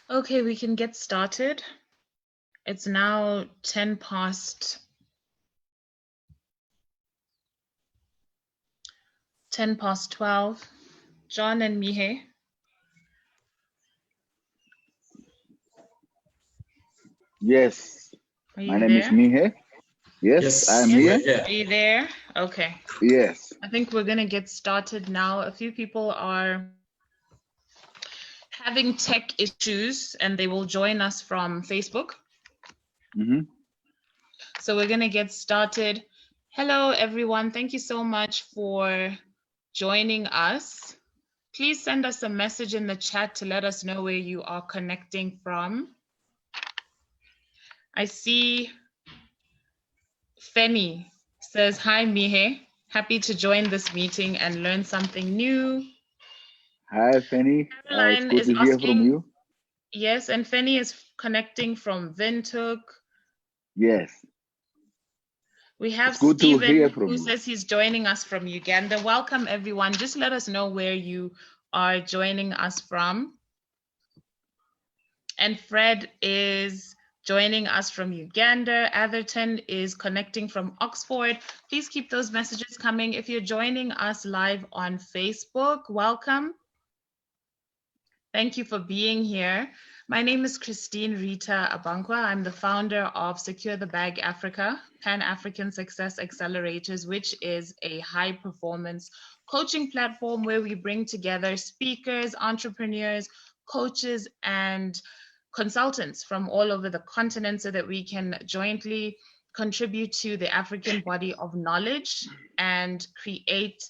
Okay, we can get started. It's now 10 past 12. John and Mihe. Yes, Are my you name is there? Mihe. Yes, I'm Yes, here. are you there? Okay. Yes. I think we're gonna get started now. A few people are having tech issues and they will join us from Facebook. So we're gonna get started. Hello, everyone. Thank you so much for joining us. Please send us a message in the chat to let us know where you are connecting from. I see Feni says, hi, Mihe. Happy to join this meeting and learn something new. Hi, Fanny. It's Caroline good is to hear from asking, you. yes, and Feni is connecting from Windhoek. Yes. We have It's good to hear Stephen from who you. says he's joining us from Uganda. Welcome, everyone. Just let us know where you are joining us from. And Fred is joining us from Uganda. Atherton is connecting from Oxford. Please keep those messages coming. If you're joining us live on Facebook, welcome. Thank you for being here. My name is Christine Rita Abankwa. I'm the founder of Secure the Bag Africa, Pan-African Success Accelerators, which is a high-performance coaching platform where we bring together speakers, entrepreneurs, coaches, and consultants from all over the continent so that we can jointly contribute to the African body of knowledge and create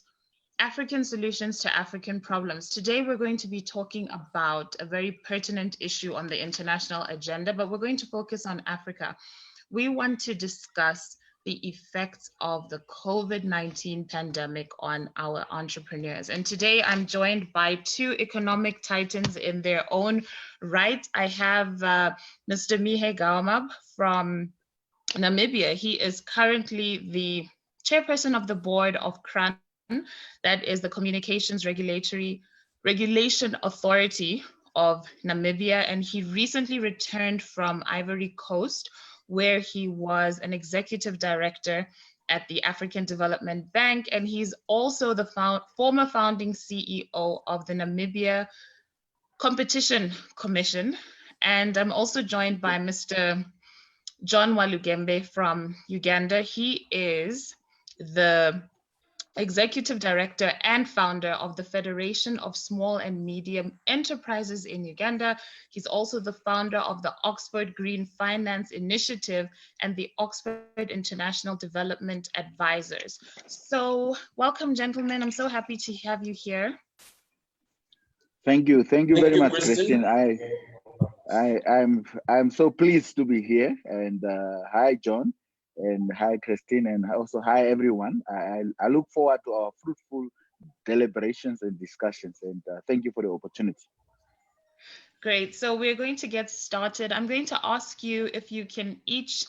African solutions to African problems. Today, we're going to be talking about a very pertinent issue on the international agenda, but we're going to focus on Africa. We want to discuss the effects of the COVID-19 pandemic on our entrepreneurs. And today I'm joined by two economic titans in their own right. I have Mr. Mihe Gaomab from Namibia. He is currently the chairperson of the board of CRAN, that is the Communications Regulation Authority of Namibia, and he recently returned from Ivory Coast, where he was an executive director at the African Development Bank, and he's also the former founding CEO of the Namibia Competition Commission. And I'm also joined by Mr. John Walugembe from Uganda. He is the Executive Director and founder of the Federation of Small and Medium Enterprises in Uganda. He's also the founder of the Oxford Green Finance Initiative and the Oxford International Development Advisors. So welcome, gentlemen. I'm so happy to have you here. Thank you very much, Christine. I'm so pleased to be here. And hi, John, and hi, Christine, and also hi, everyone. I look forward to our fruitful deliberations and discussions. And thank you for the opportunity. Great. So we're going to get started. I'm going to ask you if you can each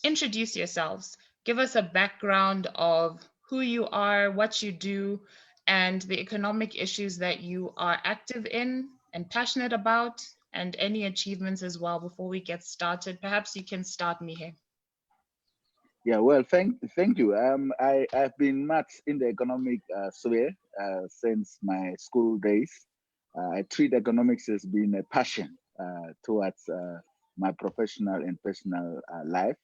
introduce yourselves. Give us a background of who you are, what you do, and the economic issues that you are active in and passionate about, and any achievements as well before we get started. Perhaps you can start, Mihe. Yeah, well, thank you. I've been much in the economic sphere since my school days. I treat economics as being a passion towards my professional and personal life.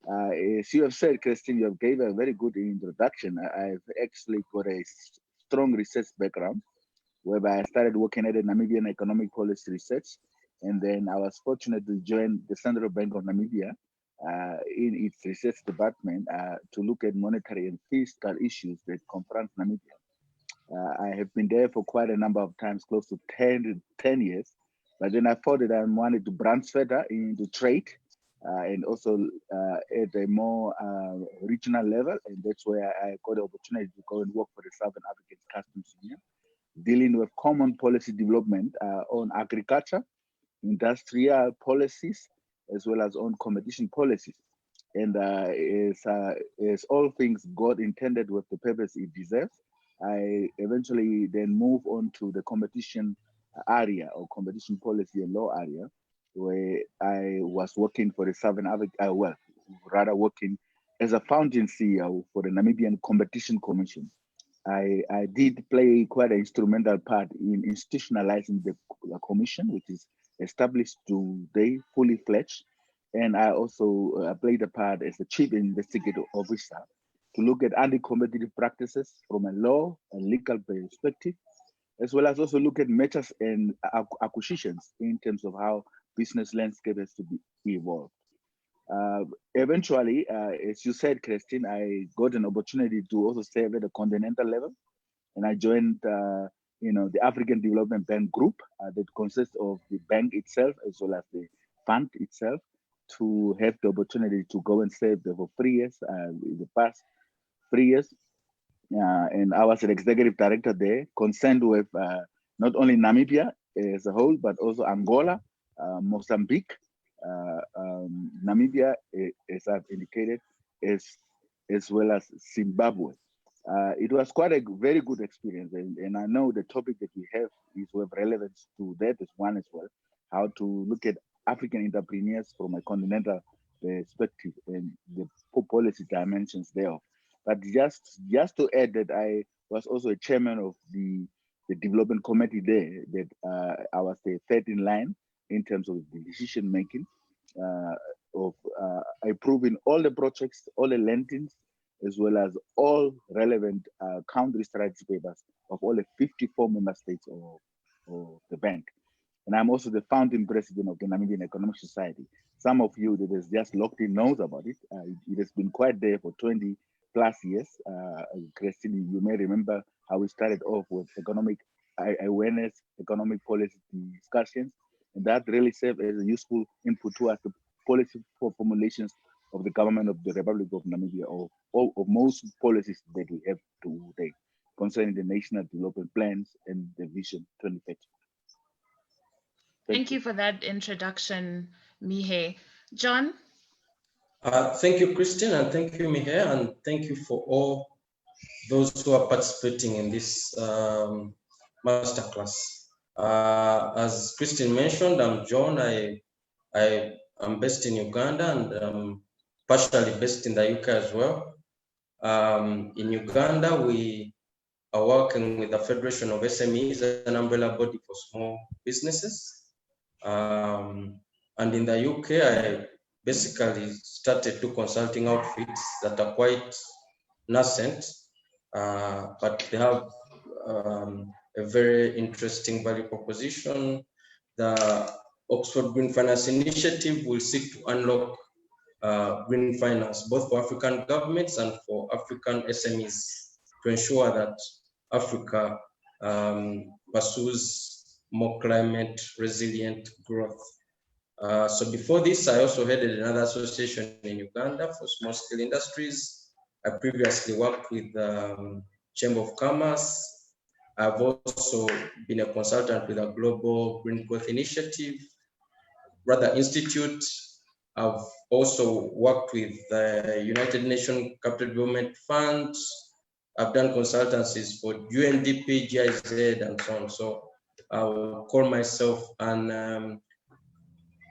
As you have said, Christine, you have gave a very good introduction. I've actually got a strong research background, whereby I started working at the Namibian Economic Policy Research, and then I was fortunate to join the Central Bank of Namibia in its research department to look at monetary and fiscal issues that confront Namibia. I have been there for quite a number of times, close to 10 years. But then I thought that I wanted to branch further into trade and also at a more regional level. And that's where I got the opportunity to go and work for the Southern African Customs Union, dealing with common policy development on agriculture, industrial policies, as well as on competition policies. And as all things God intended with the purpose it deserves, I eventually then move on to the competition area or competition policy and law area, where I was working for the Southern Africa, working as a founding CEO for the Namibian Competition Commission. I did play quite an instrumental part in institutionalizing the commission, which is established today, fully fledged. And I also played a part as the chief investigative officer to look at anti-competitive practices from a law and legal perspective, as well as also look at mergers and acquisitions in terms of how business landscape has to be evolved. Eventually, as you said, Christine, I got an opportunity to also serve at the continental level, and I joined, the African Development Bank Group that consists of the bank itself as well as the fund itself, to have the opportunity to go and serve there for 3 years. In the past 3 years, and I was an executive director there, concerned with not only Namibia as a whole, but also Angola, Mozambique, Namibia, as I've indicated, as well as Zimbabwe. It was quite a very good experience, and I know the topic that we have is with relevance to that is one as well, how to look at African entrepreneurs from a continental perspective and the policy dimensions thereof. But just to add that I was also a chairman of the development committee there, that I was the third in line in terms of the decision making of approving all the projects, all the lendings, as well as all relevant country strategy papers of all the 54 member states of the bank. And I'm also the founding president of the Namibian Economic Society. Some of you that is just locked in knows about it. It has been quite there for 20 plus years. Christine, you may remember how we started off with economic awareness, economic policy discussions, and that really served as a useful input to us, the policy formulations of the government of the Republic of Namibia, or of most policies that we have today concerning the national development plans and the Vision 2030. Thank you for that introduction, Mihe. John? Thank you, Christine, and thank you, Mihe, and thank you for all those who are participating in this masterclass. As Christine mentioned, I'm John. I'm based in Uganda, and I'm partially based in the UK as well. In Uganda, we are working with the Federation of SMEs, an umbrella body for small businesses. And in the UK, I basically started 2 consulting outfits that are quite nascent, but they have a very interesting value proposition. The Oxford Green Finance Initiative will seek to unlock green finance, both for African governments and for African SMEs, to ensure that Africa pursues more climate resilient growth. So before this, I also headed another association in Uganda for small scale industries. I previously worked with Chamber of Commerce. I've also been a consultant with a Global Green Growth Initiative, Institute. I've also worked with the United Nations Capital Development Fund. I've done consultancies for UNDP, GIZ, and so on. So I will call myself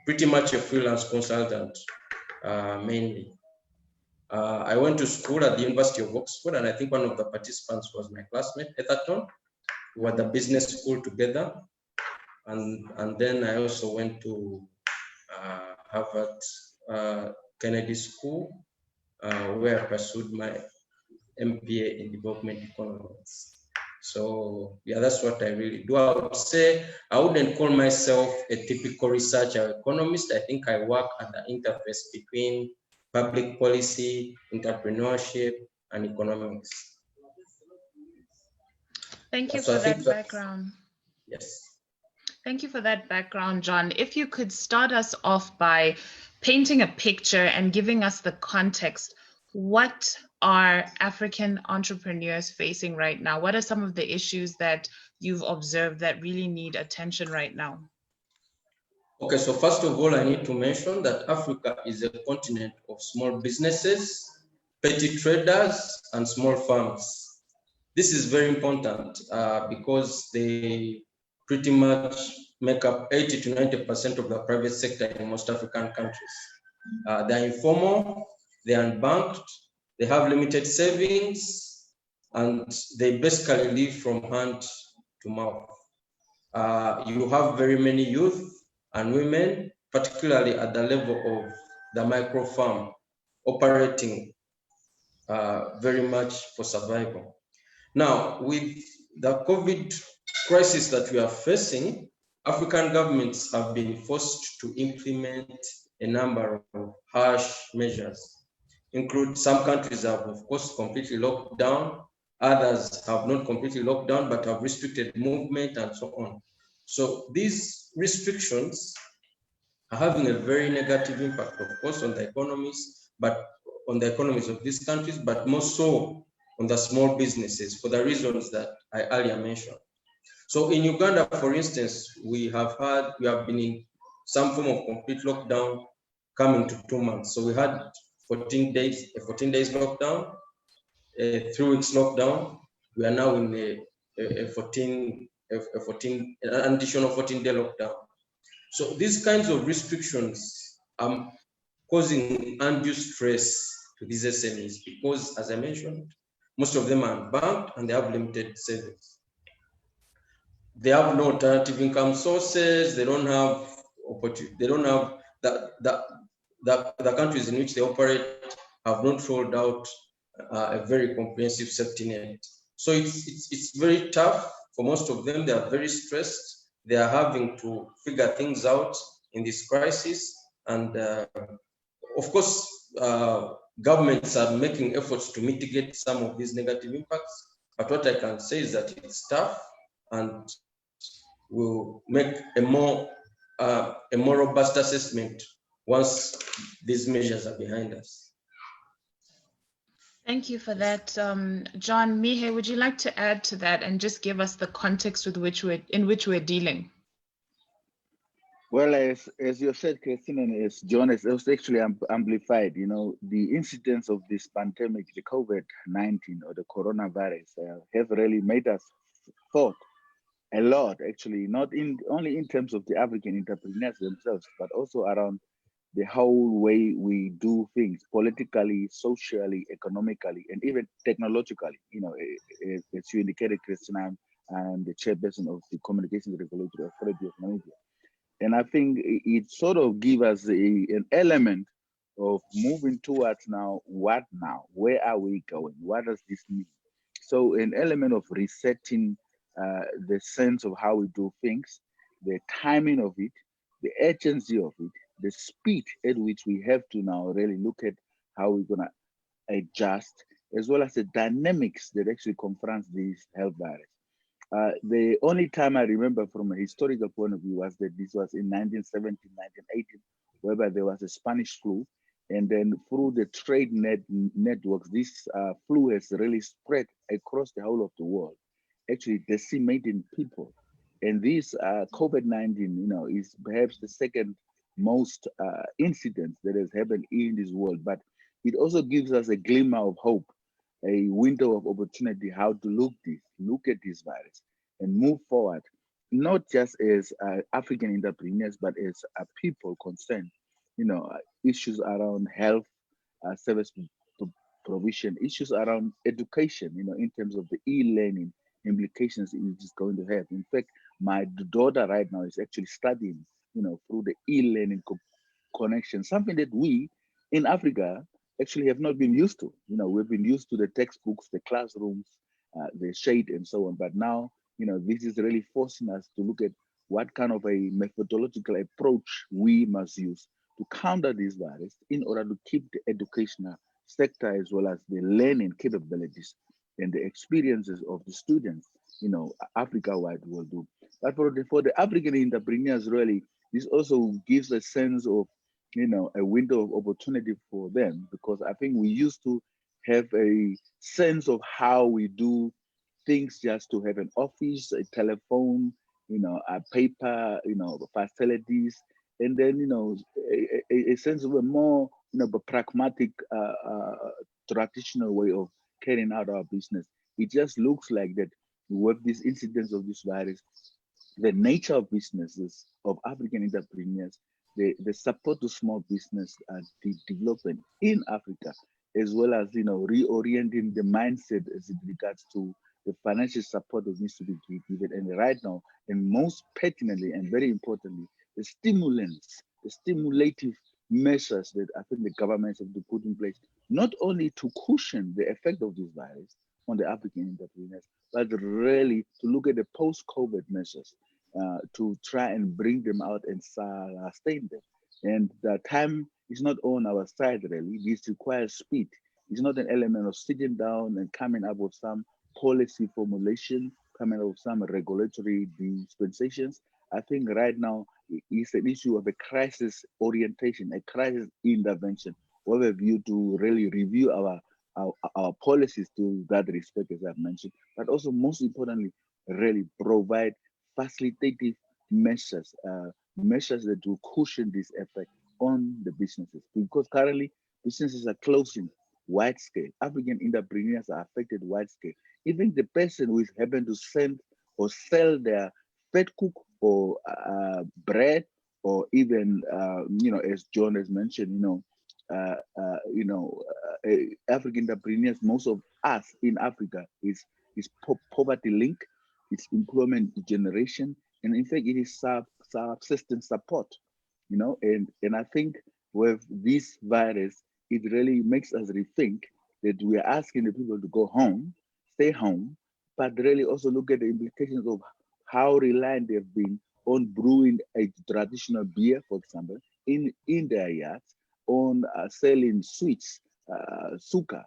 pretty much a freelance consultant, mainly. I went to school at the University of Oxford, and I think one of the participants was my classmate, Etherton. We were at the business school together. And then I also went to Harvard Kennedy School, where I pursued my MPA in development economics. So yeah, that's what I really do. I would say I wouldn't call myself a typical researcher or economist. I think I work at the interface between public policy, entrepreneurship, and economics. Thank you for that background. Yes. Thank you for that background, John. If you could start us off by painting a picture and giving us the context, what are African entrepreneurs facing right now? What are some of the issues that you've observed that really need attention right now? Okay, so first of all, I need to mention that Africa is a continent of small businesses, petty traders, and small farms. This is very important because they pretty much make up 80 to 90% of the private sector in most African countries. They're informal, they're unbanked, they have limited savings, and they basically live from hand to mouth. You have very many youth and women, particularly at the level of the micro farm, operating very much for survival. Now, with the COVID crisis that we are facing, African governments have been forced to implement a number of harsh measures. Include some countries have, of course, completely locked down. Others have not completely locked down, but have restricted movement and so on. So these restrictions are having a very negative impact, of course, on the economies, but on the economies of these countries, but more so on the small businesses for the reasons that I earlier mentioned. So in Uganda, for instance, we have been in some form of complete lockdown coming to 2 months. So we had 14 days lockdown, a 3 weeks lockdown. We are now in an additional 14-day lockdown. So these kinds of restrictions are causing undue stress to these SMEs because, as I mentioned, most of them are unbanked and they have limited savings. They have no alternative income sources. They don't have opportunity. They don't have the countries in which they operate have not rolled out a very comprehensive safety net. So it's very tough for most of them. They are very stressed. They are having to figure things out in this crisis. And of course, governments are making efforts to mitigate some of these negative impacts. But what I can say is that it's tough and will make a more robust assessment once these measures are behind us. Thank you for that, John. Mihe, would you like to add to that and just give us the context in which we're dealing? Well, as you said, Christine, and as John has also actually amplified, you know, the incidence of this pandemic, the COVID-19 or the coronavirus, have really made us thought a lot, actually, not only in terms of the African entrepreneurs themselves, but also around the whole way we do things politically, socially, economically, and even technologically. You know, as you indicated, Christine, I'm the chairperson of the Communications Regulatory Authority of Namibia. And I think it sort of gives us an element of moving towards now, what now? Where are we going? What does this mean? So an element of resetting the sense of how we do things, the timing of it, the urgency of it, the speed at which we have to now really look at how we're going to adjust, as well as the dynamics that actually confronts this health virus. The only time I remember from a historical point of view was that this was in 1917, 1918, whereby there was a Spanish flu. And then through the trade networks, this flu has really spread across the whole of the world, actually decimating people. And this COVID-19, you know, is perhaps the second most incident that has happened in this world. But it also gives us a glimmer of hope, a window of opportunity, how to look at this virus and move forward, not just as African entrepreneurs, but as people concerned. You know, issues around health, service provision, issues around education, you know, in terms of the e-learning implications it is going to have. In fact, my daughter right now is actually studying, you know, through the e-learning connection, something that we in Africa actually have not been used to. You know, we've been used to the textbooks, the classrooms, the shade and so on. But now, you know, this is really forcing us to look at what kind of a methodological approach we must use to counter this virus in order to keep the educational sector as well as the learning capabilities and the experiences of the students, you know, Africa-wide will do. But for the African entrepreneurs, really, this also gives a sense of, you know, a window of opportunity for them, because I think we used to have a sense of how we do things just to have an office, a telephone, you know, a paper, you know, facilities, and then, you know, a sense of a more, you know, pragmatic, traditional way of carrying out our business. It just looks like that with this incidence of this virus, the nature of businesses of African entrepreneurs, the support to small business development in Africa, as well as reorienting the mindset as it regards to the financial support that needs to be given. And right now, and most pertinently and very importantly, the stimulants, the stimulative measures that I think the governments have to put in place, not only to cushion the effect of this virus on the African entrepreneurs, but really to look at the post-COVID measures to try and bring them out and sustain them. And the time is not on our side, really. This requires speed. It's not an element of sitting down and coming up with some policy formulation, coming up with some regulatory dispensations. I think right now it's an issue of a crisis orientation, a crisis intervention, with a view to really review our policies to that respect, as I've mentioned, but also most importantly, really provide facilitative measures, measures that will cushion this effect on the businesses. Because currently businesses are closing wide scale. African entrepreneurs are affected wide scale. Even the person who is happen to send or sell their fed cook or bread, or even as John has mentioned, African entrepreneurs, most of us in Africa is poverty linked, it's employment generation, and in fact it is subsistence support, and I think with this virus, it really makes us rethink that we are asking the people to go home, stay home, but really also look at the implications of how reliant they've been on brewing a traditional beer, for example, in their yards, on selling sweets, suka,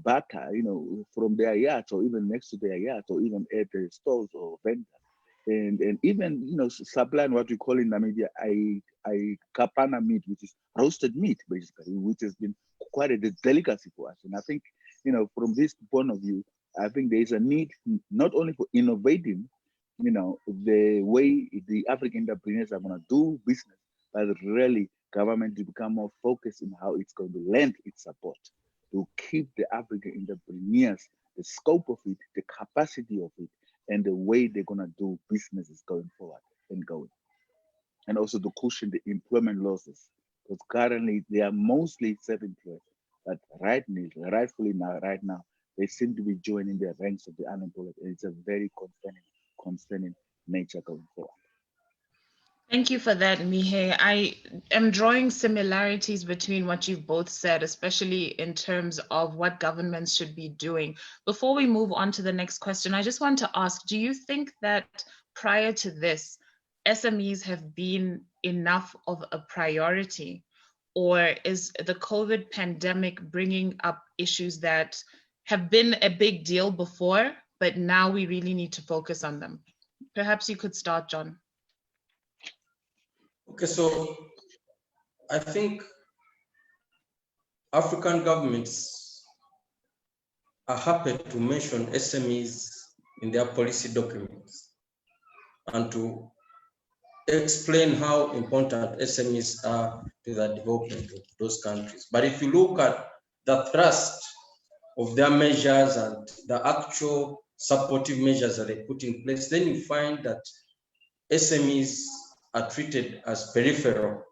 butter, from their yards, or even next to their yards, or even at the stores or vendors. And even, supplying what we call in Namibia a kapana meat, which is roasted meat, basically, which has been quite a delicacy for us. And I think, from this point of view, I think there is a need not only for innovating, the way the African entrepreneurs are going to do business, but really government to become more focused in how it's going to lend its support to keep the African entrepreneurs, the scope of it, the capacity of it, and the way they're going to do businesses going forward and going. And also to cushion the employment losses, because currently they are mostly self-employed, but rightfully now, they seem to be joining the ranks of the unemployed, and it's a very concerning nature going forward. Thank you for that, Mihe. I am drawing similarities between what you've both said, especially in terms of what governments should be doing. Before we move on to the next question, I just want to ask, do you think that prior to this, SMEs have been enough of a priority? Or is the COVID pandemic bringing up issues that have been a big deal before, but now we really need to focus on them? Perhaps you could start, John. Okay, so I think African governments are happy to mention SMEs in their policy documents and to explain how important SMEs are to the development of those countries. But if you look at the thrust of their measures and the actual supportive measures that they put in place, then you find that SMEs are treated as peripheral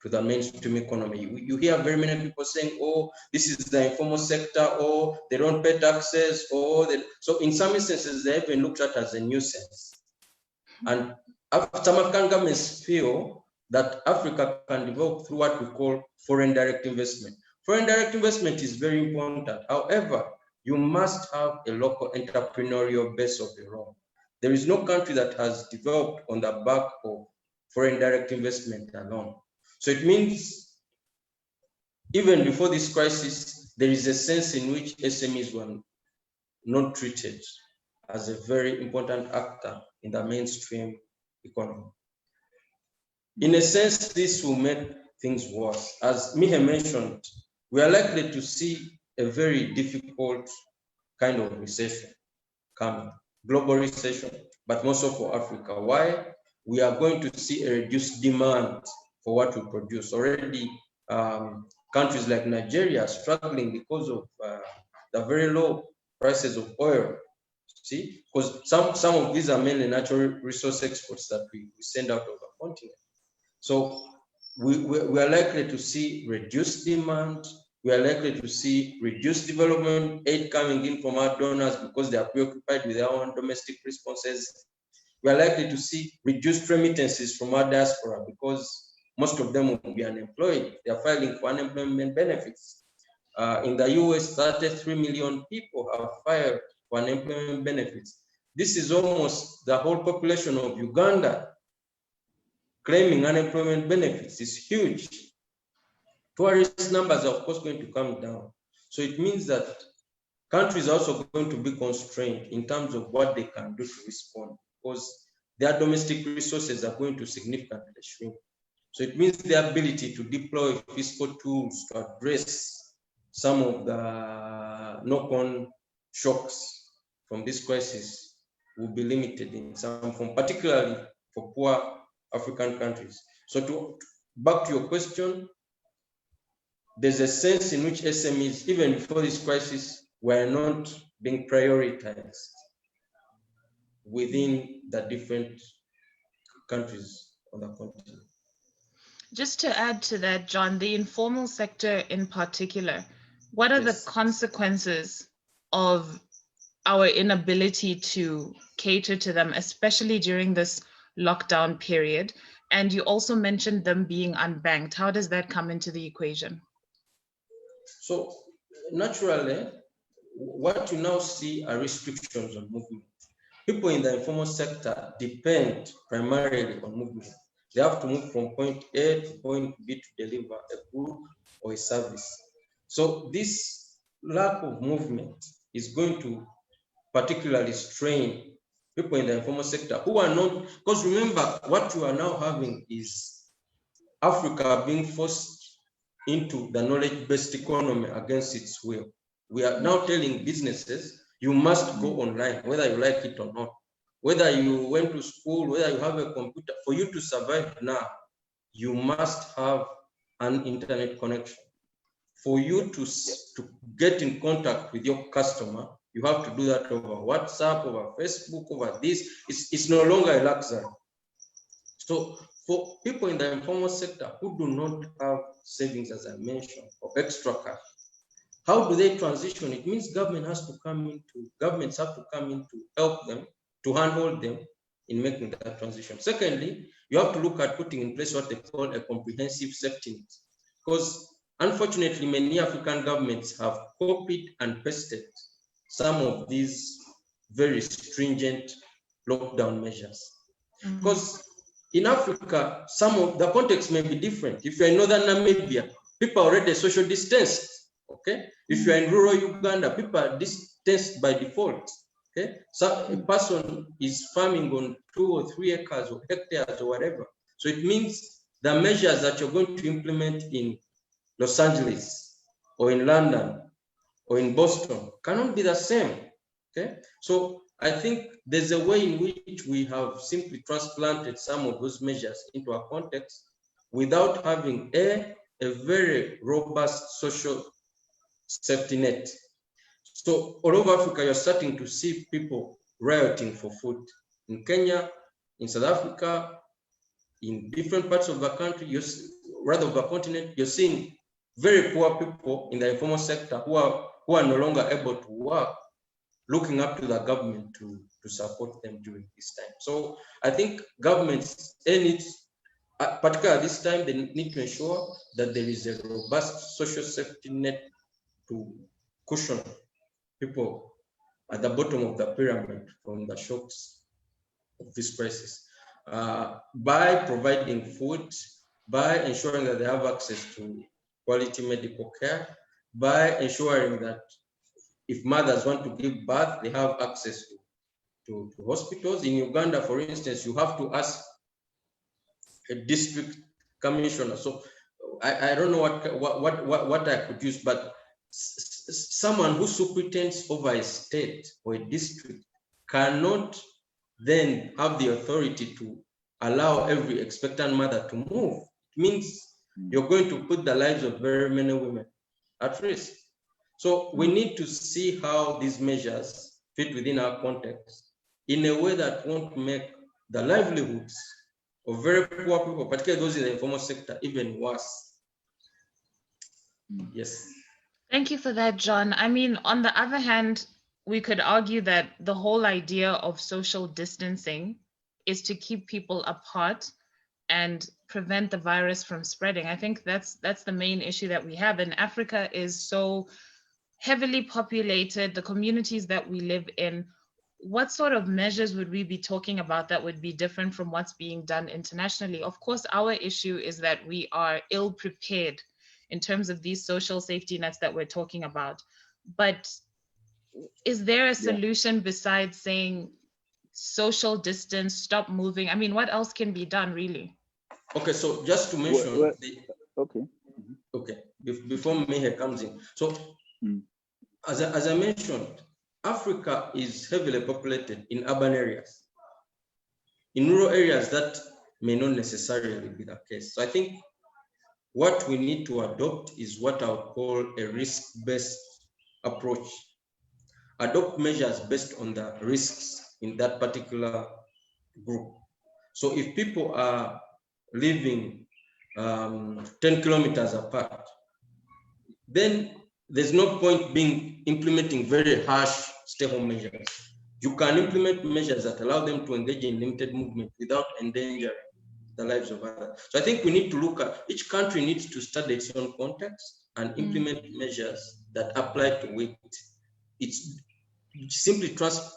to the mainstream economy. You hear very many people saying, oh, this is the informal sector, or they don't pay taxes, so in some instances, they've been looked at as a nuisance. And some African governments feel that Africa can develop through what we call foreign direct investment. Foreign direct investment is very important. However, you must have a local entrepreneurial base of your own. There is no country that has developed on the back of foreign direct investment alone. So it means even before this crisis, there is a sense in which SMEs were not treated as a very important actor in the mainstream economy. In a sense, this will make things worse. As Mihe mentioned, we are likely to see a very difficult kind of recession coming, global recession, but more so for Africa. Why? We are going to see a reduced demand for what we produce. Already, countries like Nigeria are struggling because of the very low prices of oil. see, because some of these are mainly natural resource exports that we send out of the continent. So we are likely to see reduced demand. We are likely to see reduced development aid coming in from our donors because they are preoccupied with their own domestic responses. We are likely to see reduced remittances from our diaspora because most of them will be unemployed. They are filing for unemployment benefits. In the US, 33 million people have filed for unemployment benefits. This is almost the whole population of Uganda claiming unemployment benefits. Is huge. Tourist numbers are of course going to come down. So it means that countries are also going to be constrained in terms of what they can do to respond, because their domestic resources are going to significantly shrink. So it means the ability to deploy fiscal tools to address some of the knock-on shocks from this crisis will be limited in some form, particularly for poor African countries. So back to your question, there's a sense in which SMEs, even before this crisis, were not being prioritized within the different countries on the continent. Just to add to that, John, the informal sector in particular, what are the consequences of our inability to cater to them, especially during this lockdown period? And you also mentioned them being unbanked. How does that come into the equation? So naturally, what you now see are restrictions on movement. People in the informal sector depend primarily on movement. They have to move from point A to point B to deliver a good or a service. So this lack of movement is going to particularly strain people in the informal sector who are not, because remember, what you are now having is Africa being forced into the knowledge-based economy against its will. We are now telling businesses, you must go online, whether you like it or not. Whether you went to school, whether you have a computer, for you to survive now, you must have an internet connection. For you to get in contact with your customer, you have to do that over WhatsApp, over Facebook, over this. It's no longer a luxury. So for people in the informal sector who do not have savings, as I mentioned, or extra cash, how do they transition? It means governments have to come in to help them, to handhold them in making that transition. Secondly, you have to look at putting in place what they call a comprehensive safety net, because unfortunately, many African governments have copied and pasted some of these very stringent lockdown measures. Because in Africa, some of the context may be different. If you're in northern Namibia, people are already social distanced. Okay. If you're in rural Uganda, people are distanced by default. Okay. So a person is farming on 2 or 3 acres or hectares or whatever. So it means the measures that you're going to implement in Los Angeles or in London or in Boston cannot be the same. Okay. So I think there's a way in which we have simply transplanted some of those measures into our context without having a very robust social safety net. So all over Africa, you're starting to see people rioting for food. In Kenya, in South Africa, in different parts of the country, of the continent, you're seeing very poor people in the informal sector who are no longer able to work, looking up to the government to support them during this time. So I think governments, particularly this time, they need to ensure that there is a robust social safety net to cushion people at the bottom of the pyramid from the shocks of this crisis, by providing food, by ensuring that they have access to quality medical care, by ensuring that if mothers want to give birth, they have access to hospitals. In Uganda, for instance, you have to ask a district commissioner. So I don't know what I could use, but someone who superintends over a state or a district cannot then have the authority to allow every expectant mother to move. It means you're going to put the lives of very many women at risk. So we need to see how these measures fit within our context in a way that won't make the livelihoods of very poor people, particularly those in the informal sector, even worse. Yes. Thank you for that, John. I mean, on the other hand, we could argue that the whole idea of social distancing is to keep people apart and prevent the virus from spreading. I think that's the main issue that we have. And Africa is so heavily populated, the communities that we live in. What sort of measures would we be talking about that would be different from what's being done internationally? Of course, our issue is that we are ill prepared in terms of these social safety nets that we're talking about. But is there a solution besides saying social distance, stop moving? I mean, what else can be done, really? Okay, so just to mention, okay. Before Mihe comes in. So as I mentioned, Africa is heavily populated in urban areas. In rural areas, that may not necessarily be the case. So I think what we need to adopt is what I would call a risk-based approach. Adopt measures based on the risks in that particular group. So if people are living 10 kilometers apart, then there's no point implementing very harsh stay-home measures. You can implement measures that allow them to engage in limited movement without endangering the lives of others. So I think we need to look at, each country needs to study its own context and implement measures that apply to it. It's simply trust,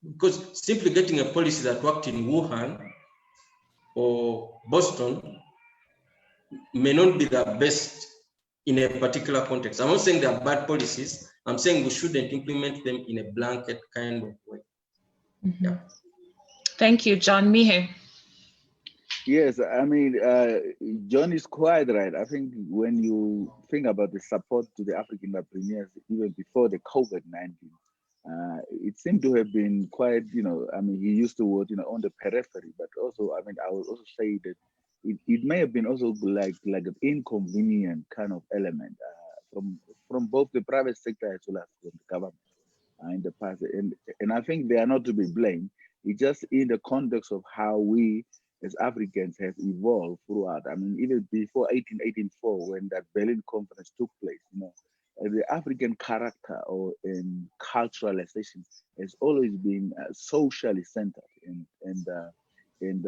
because simply getting a policy that worked in Wuhan or Boston may not be the best in a particular context. I'm not saying they are bad policies. I'm saying we shouldn't implement them in a blanket kind of way. Yeah. Thank you, John. Mihe. Yes, I mean, John is quite right. I think when you think about the support to the African entrepreneurs, even before the COVID-19, it seemed to have been quite, I mean, he used to work, on the periphery, but also, I mean, I would also say that it may have been also like an inconvenient kind of element from both the private sector as well as from the government in the past. And I think they are not to be blamed. It's just in the context of how we as Africans have evolved throughout. I mean, even before 1884, when that Berlin Conference took place, the African character or in culturalization has always been socially centered, and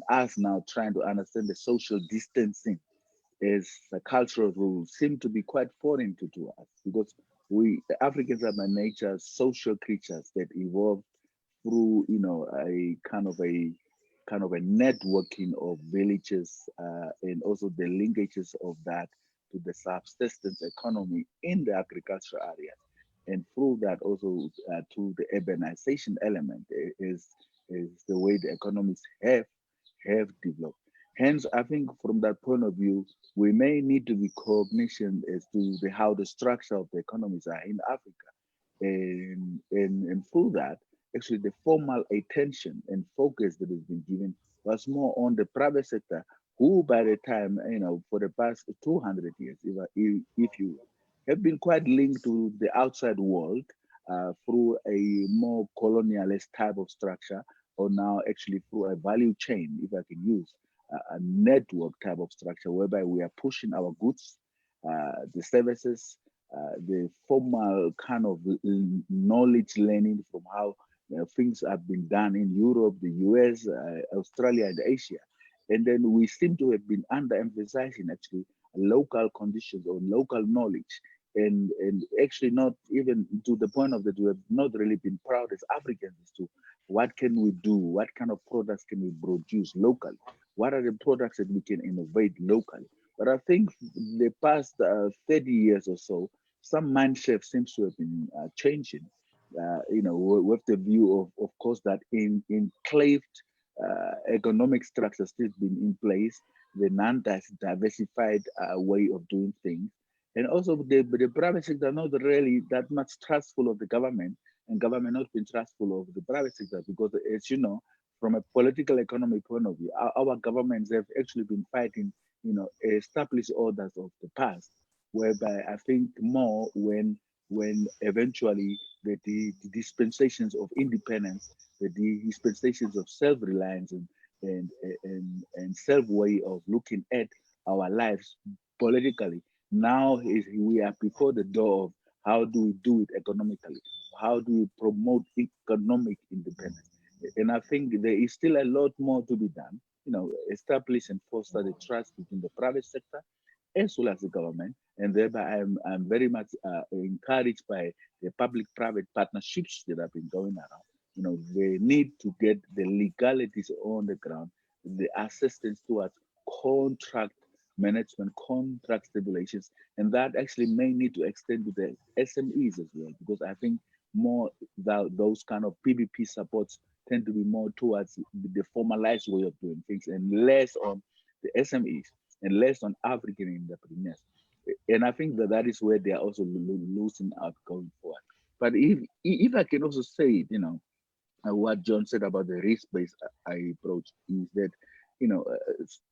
us now trying to understand the social distancing as a cultural rule seem to be quite foreign to us, because we Africans are by nature social creatures that evolved through a kind of a networking of villages and also the linkages of that to the subsistence economy in the agricultural area, and through that also to the urbanization element is the way the economies have developed. Hence, I think from that point of view, we may need to be cognizant as to how the structure of the economies are in Africa, and through that, actually the formal attention and focus that has been given was more on the private sector, who by the time, for the past 200 years, if you have been quite linked to the outside world through a more colonialist type of structure, or now actually through a value chain, if I can use a network type of structure, whereby we are pushing our goods, the services, the formal kind of knowledge learning from how things have been done in Europe, the US, Australia, and Asia. And then we seem to have been underemphasizing actually local conditions or local knowledge, and actually not even to the point of that we have not really been proud as Africans as to what can we do, what kind of products can we produce locally, what are the products that we can innovate locally. But I think the past 30 years or so, some mind shift seems to have been changing, with the view of course, that enclaved economic structure still been in place, the non-diversified way of doing things, and also the private sector not really that much trustful of the government, and government not been trustful of the private sector, because as you know, from a political economy point of view, our governments have actually been fighting, established orders of the past, whereby I think more when when eventually the dispensations of independence, the dispensations of self-reliance and, and self-way of looking at our lives politically, now is we are before the door of how do we do it economically? How do we promote economic independence? And I think there is still a lot more to be done, establish and foster the trust between the private sector as well as the government. And thereby, I'm very much encouraged by the public-private partnerships that have been going around. They need to get the legalities on the ground, the assistance towards contract management, contract stipulations, and that actually may need to extend to the SMEs as well, because I think more those kind of PPP supports tend to be more towards the formalized way of doing things and less on the SMEs and less on African entrepreneurs. And I think that is where they are also losing out going forward. But if I can also say, what John said about the risk-based approach is that,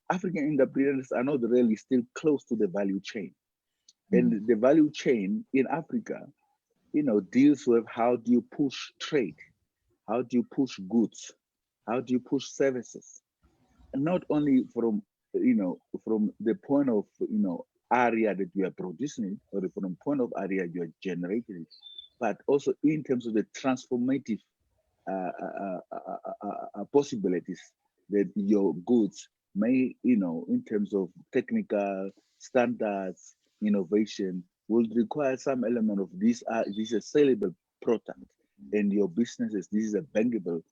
African entrepreneurs are not really still close to the value chain. And the value chain in Africa, deals with how do you push trade? How do you push goods? How do you push services? And not only from, from the point of, area that you are producing it, or from the point of area you are generating it, but also in terms of the transformative possibilities that your goods may, in terms of technical standards, innovation, will require some element of this. This is a sellable product, and your businesses. This is a bankable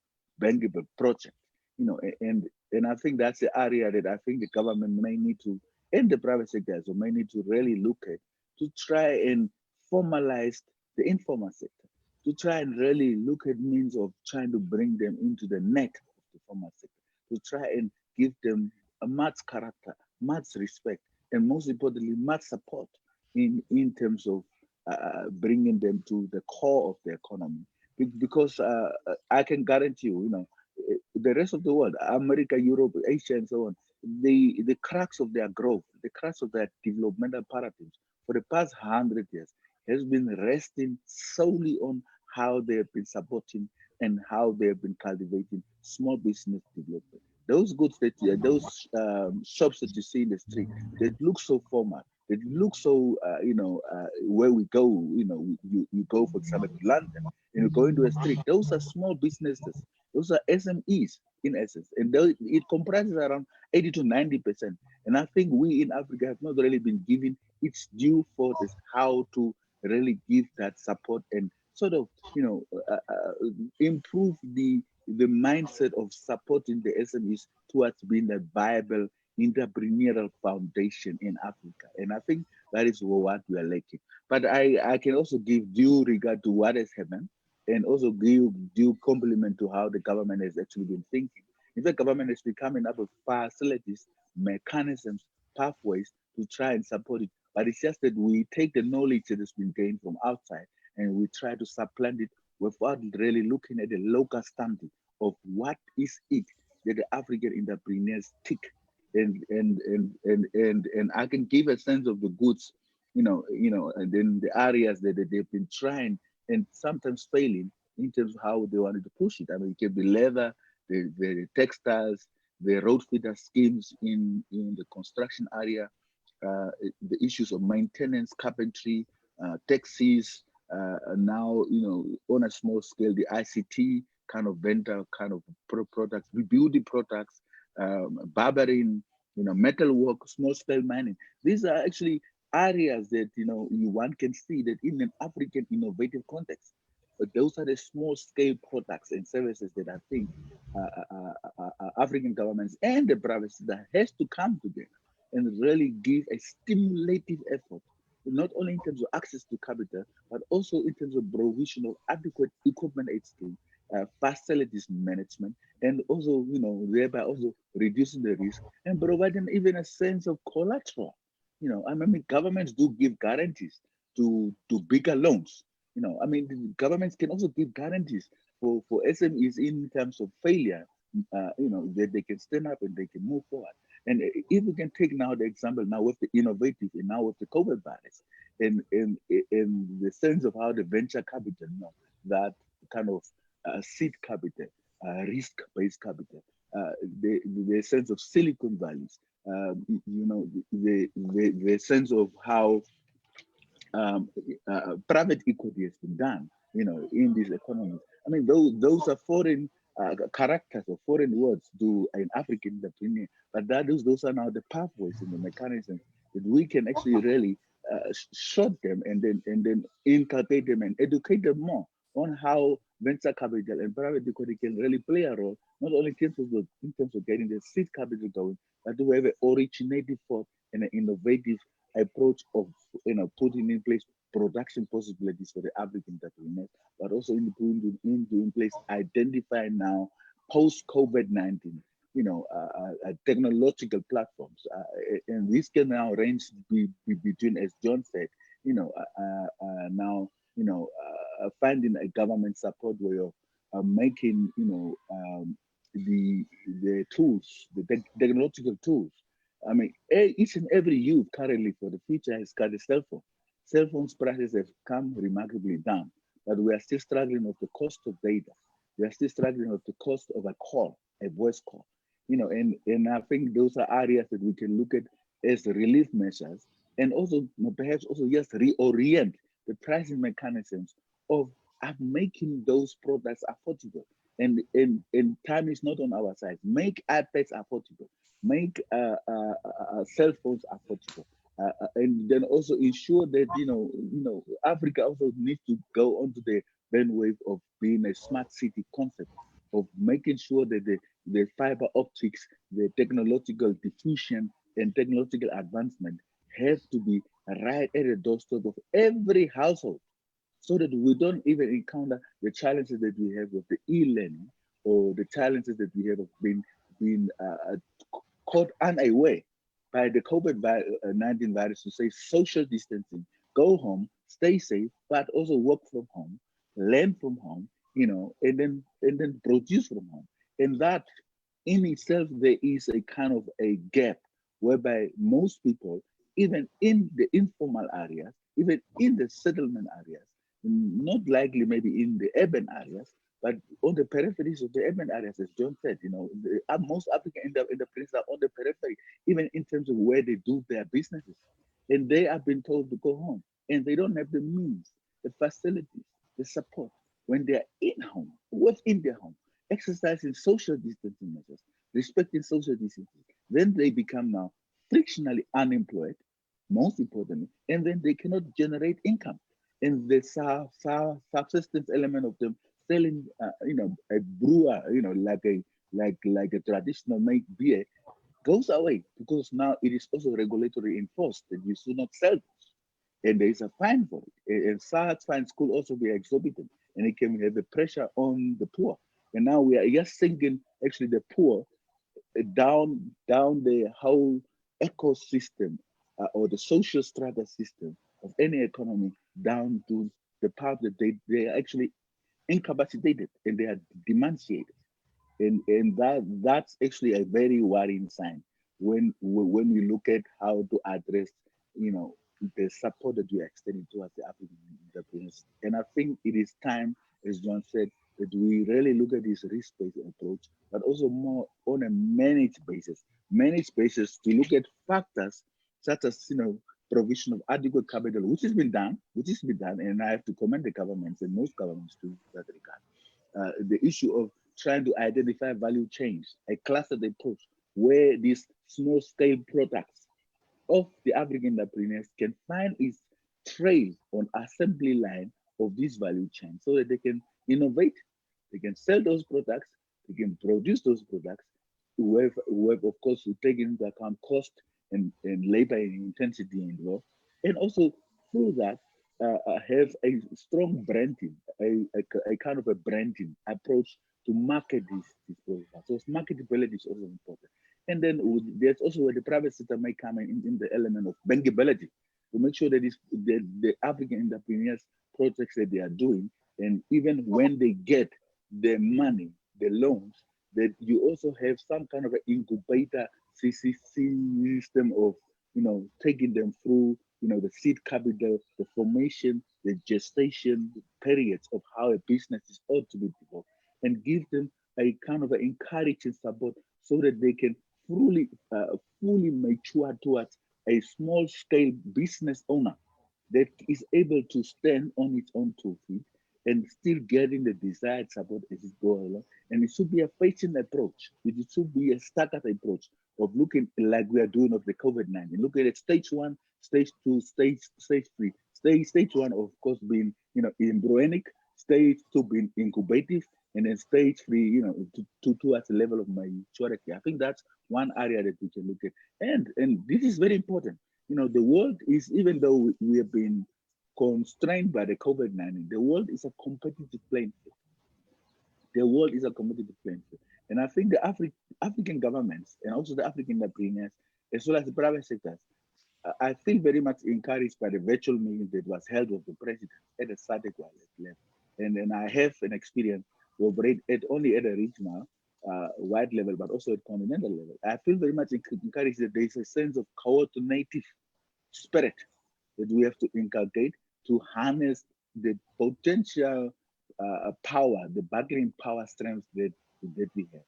project. And I think that's the area that I think the government may need to, and the private sector also may need to really look at to try and formalize the informal sector, to try and really look at means of trying to bring them into the net of the formal sector, to try and give them a much character, much respect, and most importantly, much support in terms of bringing them to the core of the economy. Because I can guarantee you, the rest of the world, America, Europe, Asia, and so on, the crux of their growth, the crux of their developmental paradigms for the past 100 years has been resting solely on how they have been supporting and how they have been cultivating small business development. Those goods that those shops that you see in the street that look so formal, that look so where we go, you go for example to London and you go into a street. Those are small businesses. Those are SMEs in essence, and it comprises around 80 to 90%. And I think we in Africa have not really been given its due for this, how to really give that support and sort of improve the mindset of supporting the SMEs towards being a viable entrepreneurial foundation in Africa. And I think that is what we are lacking. But I can also give due regard to what has happened and also give due compliment to how the government has actually been thinking. In fact, government has been coming up with facilities, mechanisms, pathways to try and support it. But it's just that we take the knowledge that has been gained from outside and we try to supplant it without really looking at the local standing of what is it that the African entrepreneurs tick. And I can give a sense of the goods, and then the areas that they've been trying and sometimes failing in terms of how they wanted to push it. I mean, it can be leather, the textiles, the road feeder schemes in the construction area, the issues of maintenance, carpentry, taxis, now, on a small scale, the ICT kind of vendor, kind of products, beauty products, barbering, metalwork, small scale mining. These are actually areas that, one can see that in an African innovative context. But those are the small scale products and services that I think African governments and the private sector has to come together and really give a stimulative effort, not only in terms of access to capital, but also in terms of provision of adequate equipment aid scheme, facilities management, and also, thereby also reducing the risk and providing even a sense of collateral. I mean, governments do give guarantees to bigger loans. The governments can also give guarantees for SMEs in terms of failure, that they can stand up and they can move forward. And if we can take now the example now with the innovative and now with the COVID virus, in the sense of how the venture capital, that kind of seed capital, risk-based capital, the sense of Silicon Valleys, the sense of how private equity has been done, in these economies. I mean, those are foreign characters or foreign words to an African entrepreneur, but those are now the pathways and the mechanisms that we can actually really short them and then inculcate them and educate them more on how venture capital and private equity can really play a role, not only in terms of getting the seed capital going, but to have an originative thought and an innovative approach of putting in place production possibilities for the African entrepreneurs, but also in putting in place identify now post COVID-19 technological platforms, and this can now range between, as John said, now finding a government support way of making the tools, the technological tools. I mean, each and every youth currently for the future has got a cell phone. Cell phones prices have come remarkably down, but we are still struggling with the cost of data. We are still struggling with the cost of a call, a voice call. And I think those are areas that we can look at as relief measures, and also perhaps also just reorient the pricing mechanisms of making those products affordable. And time is not on our side. Make iPads affordable. Make cell phones affordable. And then also ensure that Africa also needs to go onto the bandwidth of being a smart city concept, of making sure that the fiber optics, the technological diffusion and technological advancement have to be right at the doorstep of every household, so that we don't even encounter the challenges that we have with the e-learning, or the challenges that we have of being caught unaware by the COVID-19 virus to say social distancing, go home, stay safe, but also work from home, learn from home, and then produce from home. And that in itself, there is a kind of a gap whereby most people, even in the informal areas, even in the settlement areas, not likely maybe in the urban areas, but on the peripheries of the urban areas, as John said, most African enterprises are on the periphery, even in terms of where they do their businesses. And they have been told to go home, and they don't have the means, the facilities, the support when they're in home, within their home, exercising social distancing measures, respecting social distancing. Then they become now frictionally unemployed, most importantly, and then they cannot generate income. And the subsistence element of them selling, a brewer, like a traditional make beer, goes away, because now it is also regulatory enforced that you should not sell this, and there is a fine for it. And such fines could also be exorbitant, and it can have a pressure on the poor. And now we are just sinking actually the poor down the whole ecosystem, or the social strata system of any economy, down to the part that they are actually incapacitated and they are demantiated. And that's actually a very worrying sign when we look at how to address the support that we are extending towards the African entrepreneurs. And I think it is time, as John said, that we really look at this risk-based approach, but also more on a managed basis to look at factors such as provision of adequate capital, which has been done, and I have to commend the governments and most governments to that regard. The issue of trying to identify value chains, a clustered approach where these small-scale products of the African entrepreneurs can find its trace on assembly line of this value chain, so that they can innovate, they can sell those products, they can produce those products, who have of course to take into account cost and labor intensity involved, and also through that have a strong branding, a kind of a branding approach to market these products. So marketability is also important. And then there's also where the private sector may come in the element of bankability, to make sure that the African entrepreneurs projects that they are doing, and even when they get the money, the loans, that you also have some kind of an incubator CCC system of taking them through the seed capital, the formation, the gestation periods of how a business is ought to be developed, and give them a kind of an encouraging support so that they can fully mature towards a small scale business owner that is able to stand on its own 2 feet and still getting the desired support as it goes along. And it should be a phasing approach. It should be a staggered approach of looking like we are doing of the COVID-19. Look at it, stage 1, stage 2, stage 3. Stage 1, of course, being embryonic, stage 2 being incubative, and then stage 3, towards the level of maturity. I think that's one area that we can look at. And this is very important. The world is, even though we have been constrained by the COVID-19, the world is a competitive playing field. The world is a competitive playing field. And I think the African governments and also the African entrepreneurs, as well as the private sectors, I feel very much encouraged by the virtual meeting that was held with the president at the SADC level. And I have an experience to operate only at a regional wide level, but also at continental level. I feel very much encouraged that there is a sense of coordinative spirit that we have to inculcate to harness the potential power, the bargaining power strengths that we have.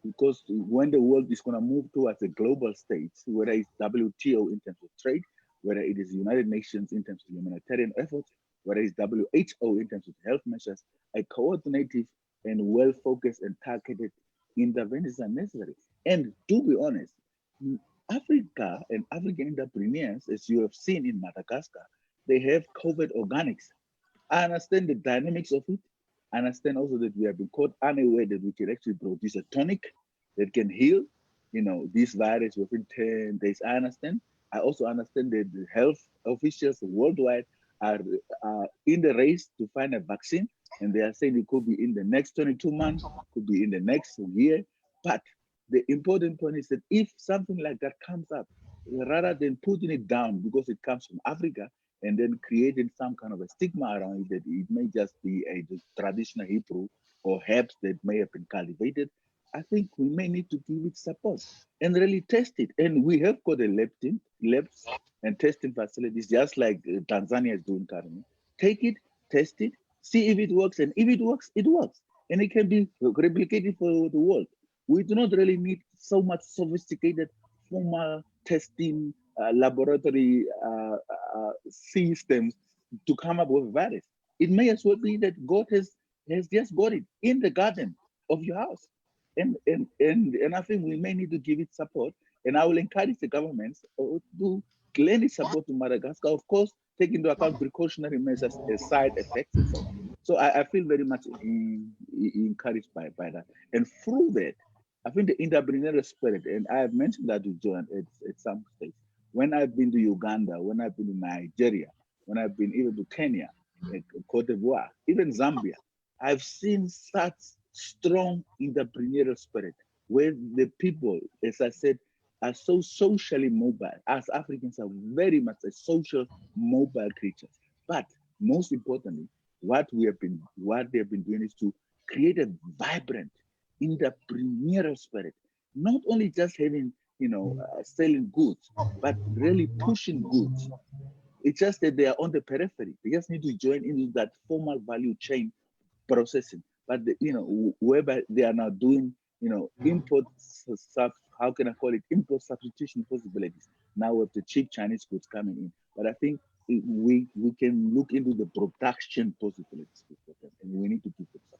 Because when the world is going to move towards a global stage, whether it's WTO in terms of trade, whether it is United Nations in terms of humanitarian efforts, whether it's WHO in terms of health measures, a coordinative and well-focused and targeted interventions are necessary. And to be honest, Africa and African entrepreneurs, as you have seen in Madagascar, they have COVID organics. I understand the dynamics of it. I understand also that we have been caught unaware that we can actually produce a tonic that can heal, this virus within 10 days. I understand. I also understand that the health officials worldwide are in the race to find a vaccine, and they are saying it could be in the next 22 months, could be in the next year. But the important point is that if something like that comes up, rather than putting it down because it comes from Africa and then creating some kind of a stigma around it, that it may just be a traditional Hebrew or herbs that may have been cultivated, I think we may need to give it support and really test it. And we have got a labs and testing facilities, just like Tanzania is doing currently. Take it, test it, see if it works, and if it works, it works. And it can be replicated for the world. We do not really need so much sophisticated formal testing laboratory systems to come up with a virus. It may as well be that God has just got it in the garden of your house. And I think we may need to give it support. And I will encourage the governments to lend its support to Madagascar, of course, take into account precautionary measures, side effects, and so on. So I feel very much encouraged by that. And through that, I think the entrepreneurial spirit, and I have mentioned that to John at some stage. When I've been to Uganda, when I've been to Nigeria, when I've been even to Kenya, Cote d'Ivoire, even Zambia, I've seen such strong entrepreneurial spirit where the people, as I said, are so socially mobile. As Africans are very much a social mobile creatures. But most importantly, what they have been doing is to create a vibrant entrepreneurial spirit, not only just having, selling goods, but really pushing goods. It's just that they are on the periphery. They just need to join into that formal value chain processing. But whereby they are now doing, import stuff. How can I call it? Import substitution possibilities. Now with the cheap Chinese goods coming in, but I think we can look into the production possibilities, and we need to keep it up.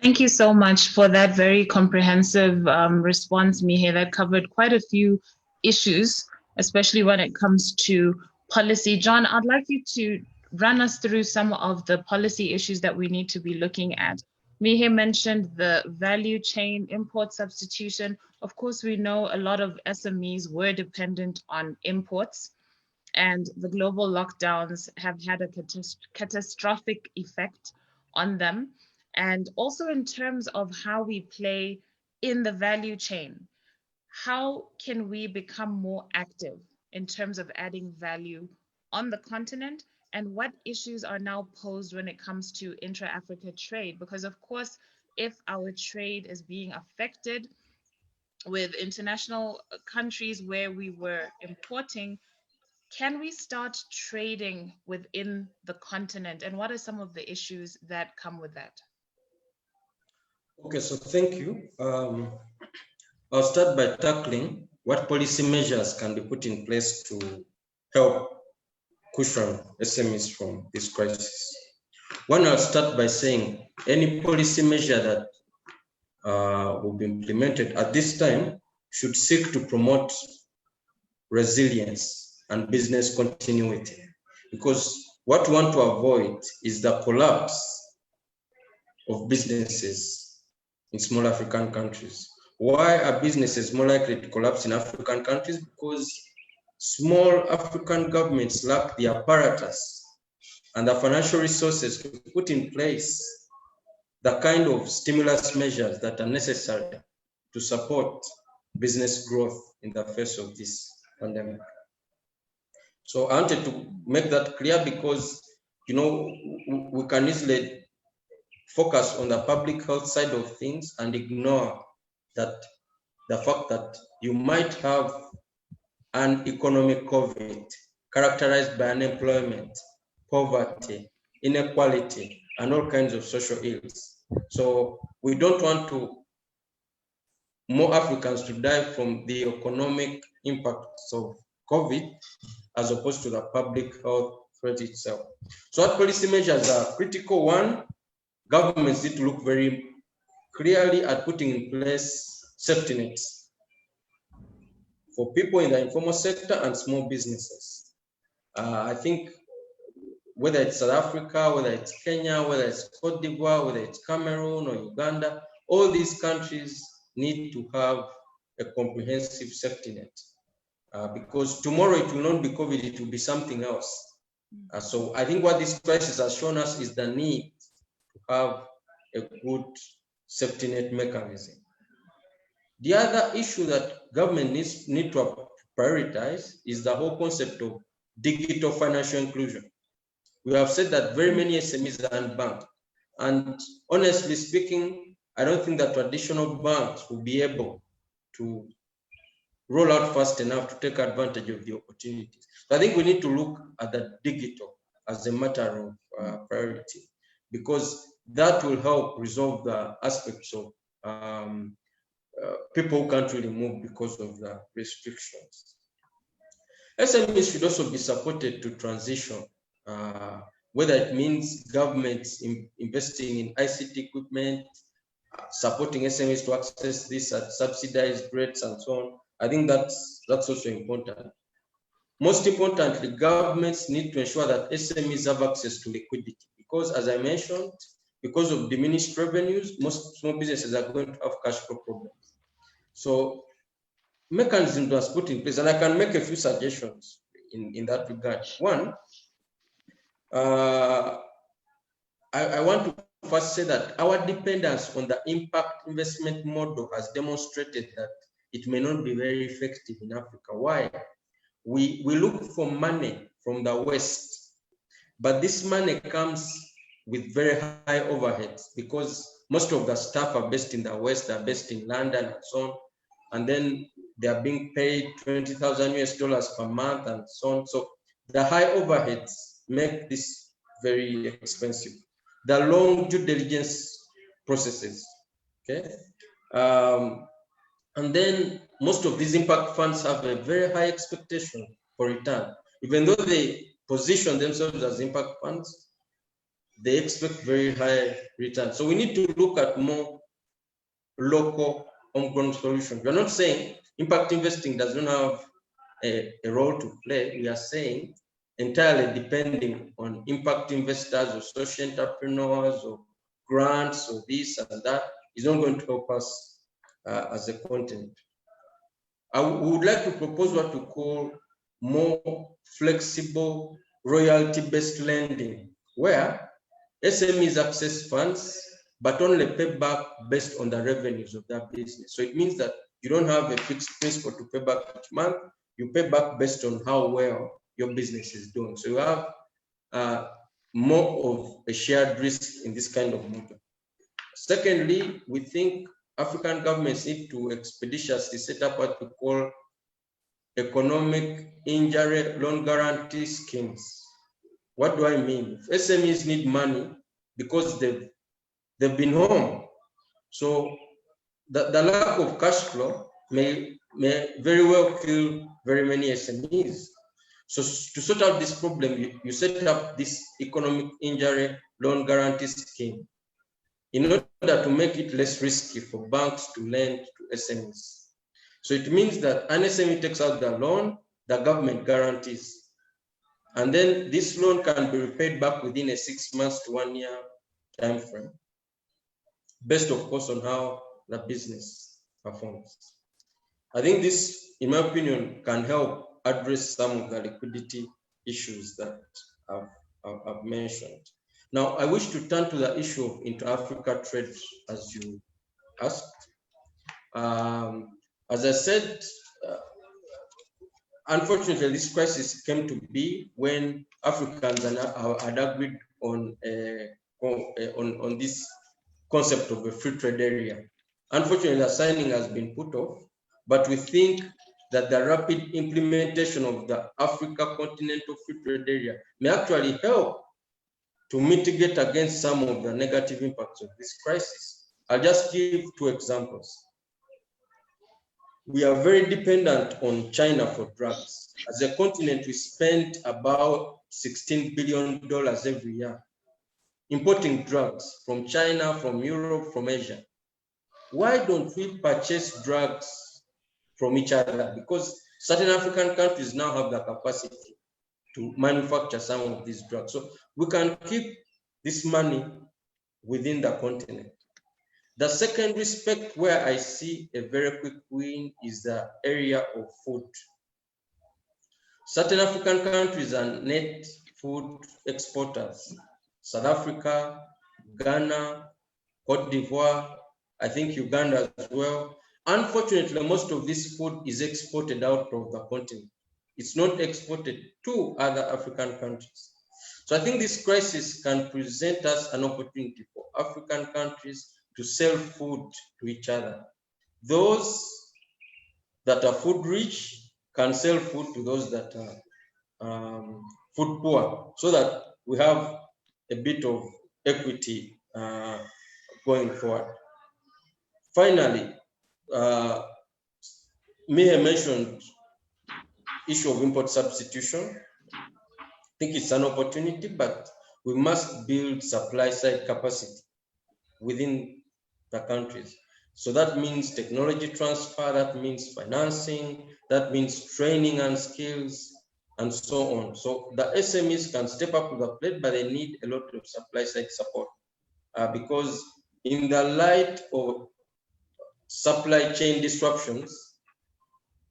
Thank you so much for that very comprehensive response, Mihe. That covered quite a few issues, especially when it comes to policy. John, I'd like you to run us through some of the policy issues that we need to be looking at. Mihe mentioned the value chain, import substitution. Of course, we know a lot of SMEs were dependent on imports, and the global lockdowns have had a catastrophic effect on them. And also in terms of how we play in the value chain, how can we become more active in terms of adding value on the continent, and what issues are now posed when it comes to intra-Africa trade? Because of course, if our trade is being affected with international countries where we were importing, can we start trading within the continent? And what are some of the issues that come with that? Okay, so thank you. I'll start by tackling what policy measures can be put in place to help cushion SMEs from this crisis. One, I'll start by saying any policy measure that will be implemented at this time should seek to promote resilience and business continuity, because what we want to avoid is the collapse of businesses in small African countries. Why are businesses more likely to collapse in African countries? Because small African governments lack the apparatus and the financial resources to put in place the kind of stimulus measures that are necessary to support business growth in the face of this pandemic. So I wanted to make that clear because, you know, we can easily focus on the public health side of things and ignore that the fact that you might have an economic COVID characterized by unemployment, poverty, inequality, and all kinds of social ills. So we don't want more Africans to die from the economic impacts of COVID as opposed to the public health threat itself. So what policy measures are critical? One, governments need to look very clearly at putting in place safety nets for people in the informal sector and small businesses. I think whether it's South Africa, whether it's Kenya, whether it's Cote d'Ivoire, whether it's Cameroon or Uganda, all these countries need to have a comprehensive safety net. Because tomorrow it will not be COVID, it will be something else. So I think what this crisis has shown us is the need to have a good safety net mechanism. The other issue that government need to prioritize is the whole concept of digital financial inclusion. We have said that very many SMEs are unbanked. And honestly speaking, I don't think that traditional banks will be able to roll out fast enough to take advantage of the opportunities. So I think we need to look at the digital as a matter of priority, because that will help resolve the aspects of people who can't really move because of the restrictions. SMEs should also be supported to transition, whether it means governments investing in ICT equipment, supporting SMEs to access this at subsidized rates and so on. I think that's also important. Most importantly, governments need to ensure that SMEs have access to liquidity, because as I mentioned, because of diminished revenues, most small businesses are going to have cash flow problems. So mechanisms was put in place, and I can make a few suggestions in that regard. One, I want to first say that our dependence on the impact investment model has demonstrated that it may not be very effective in Africa. Why? We look for money from the West, but this money comes with very high overheads, because most of the staff are based in the West, they're based in London and so on, and then they are being paid $20,000 per month and so on. So the high overheads make this very expensive. The long due diligence processes, okay? And then most of these impact funds have a very high expectation for return. Even though they position themselves as impact funds, they expect very high return. So we need to look at more local homegrown solutions. We're not saying impact investing does not have a role to play. We are saying entirely depending on impact investors or social entrepreneurs or grants or this and that is not going to help us as a continent. I would like to propose what we call more flexible royalty-based lending, where SMEs access funds, but only pay back based on the revenues of that business. So it means that you don't have a fixed principle to pay back each month. You pay back based on how well your business is doing. So you have more of a shared risk in this kind of model. Secondly, we think African governments need to expeditiously set up what we call economic injury loan guarantee schemes. What do I mean? SMEs need money because they've been home. So the lack of cash flow may very well kill very many SMEs. So to sort out this problem, you set up this economic injury loan guarantee scheme in order to make it less risky for banks to lend to SMEs. So it means that an SME takes out the loan, the government guarantees. And then this loan can be repaid back within a 6 months to 1 year time frame, based of course on how the business performs. I think this, in my opinion, can help address some of the liquidity issues that I've mentioned. Now, I wish to turn to the issue of inter-Africa trade, as you asked. As I said, unfortunately, this crisis came to be when Africans had agreed on this concept of a free trade area. Unfortunately, the signing has been put off, but we think that the rapid implementation of the Africa Continental Free Trade Area may actually help to mitigate against some of the negative impacts of this crisis. I'll just give 2 examples. We are very dependent on China for drugs. As a continent, we spend about $16 billion every year importing drugs from China, from Europe, from Asia. Why don't we purchase drugs from each other? Because certain African countries now have the capacity to manufacture some of these drugs. So we can keep this money within the continent. The second respect where I see a very quick win is the area of food. Certain African countries are net food exporters. South Africa, Ghana, Cote d'Ivoire, I think Uganda as well. Unfortunately, most of this food is exported out of the continent. It's not exported to other African countries. So I think this crisis can present us an opportunity for African countries to sell food to each other. Those that are food rich can sell food to those that are food poor, so that we have a bit of equity going forward. Finally, Mihe mentioned issue of import substitution. I think it's an opportunity, but we must build supply side capacity within the countries. So that means technology transfer, that means financing, that means training and skills, and so on. So the SMEs can step up to the plate, but they need a lot of supply side support because in the light of supply chain disruptions,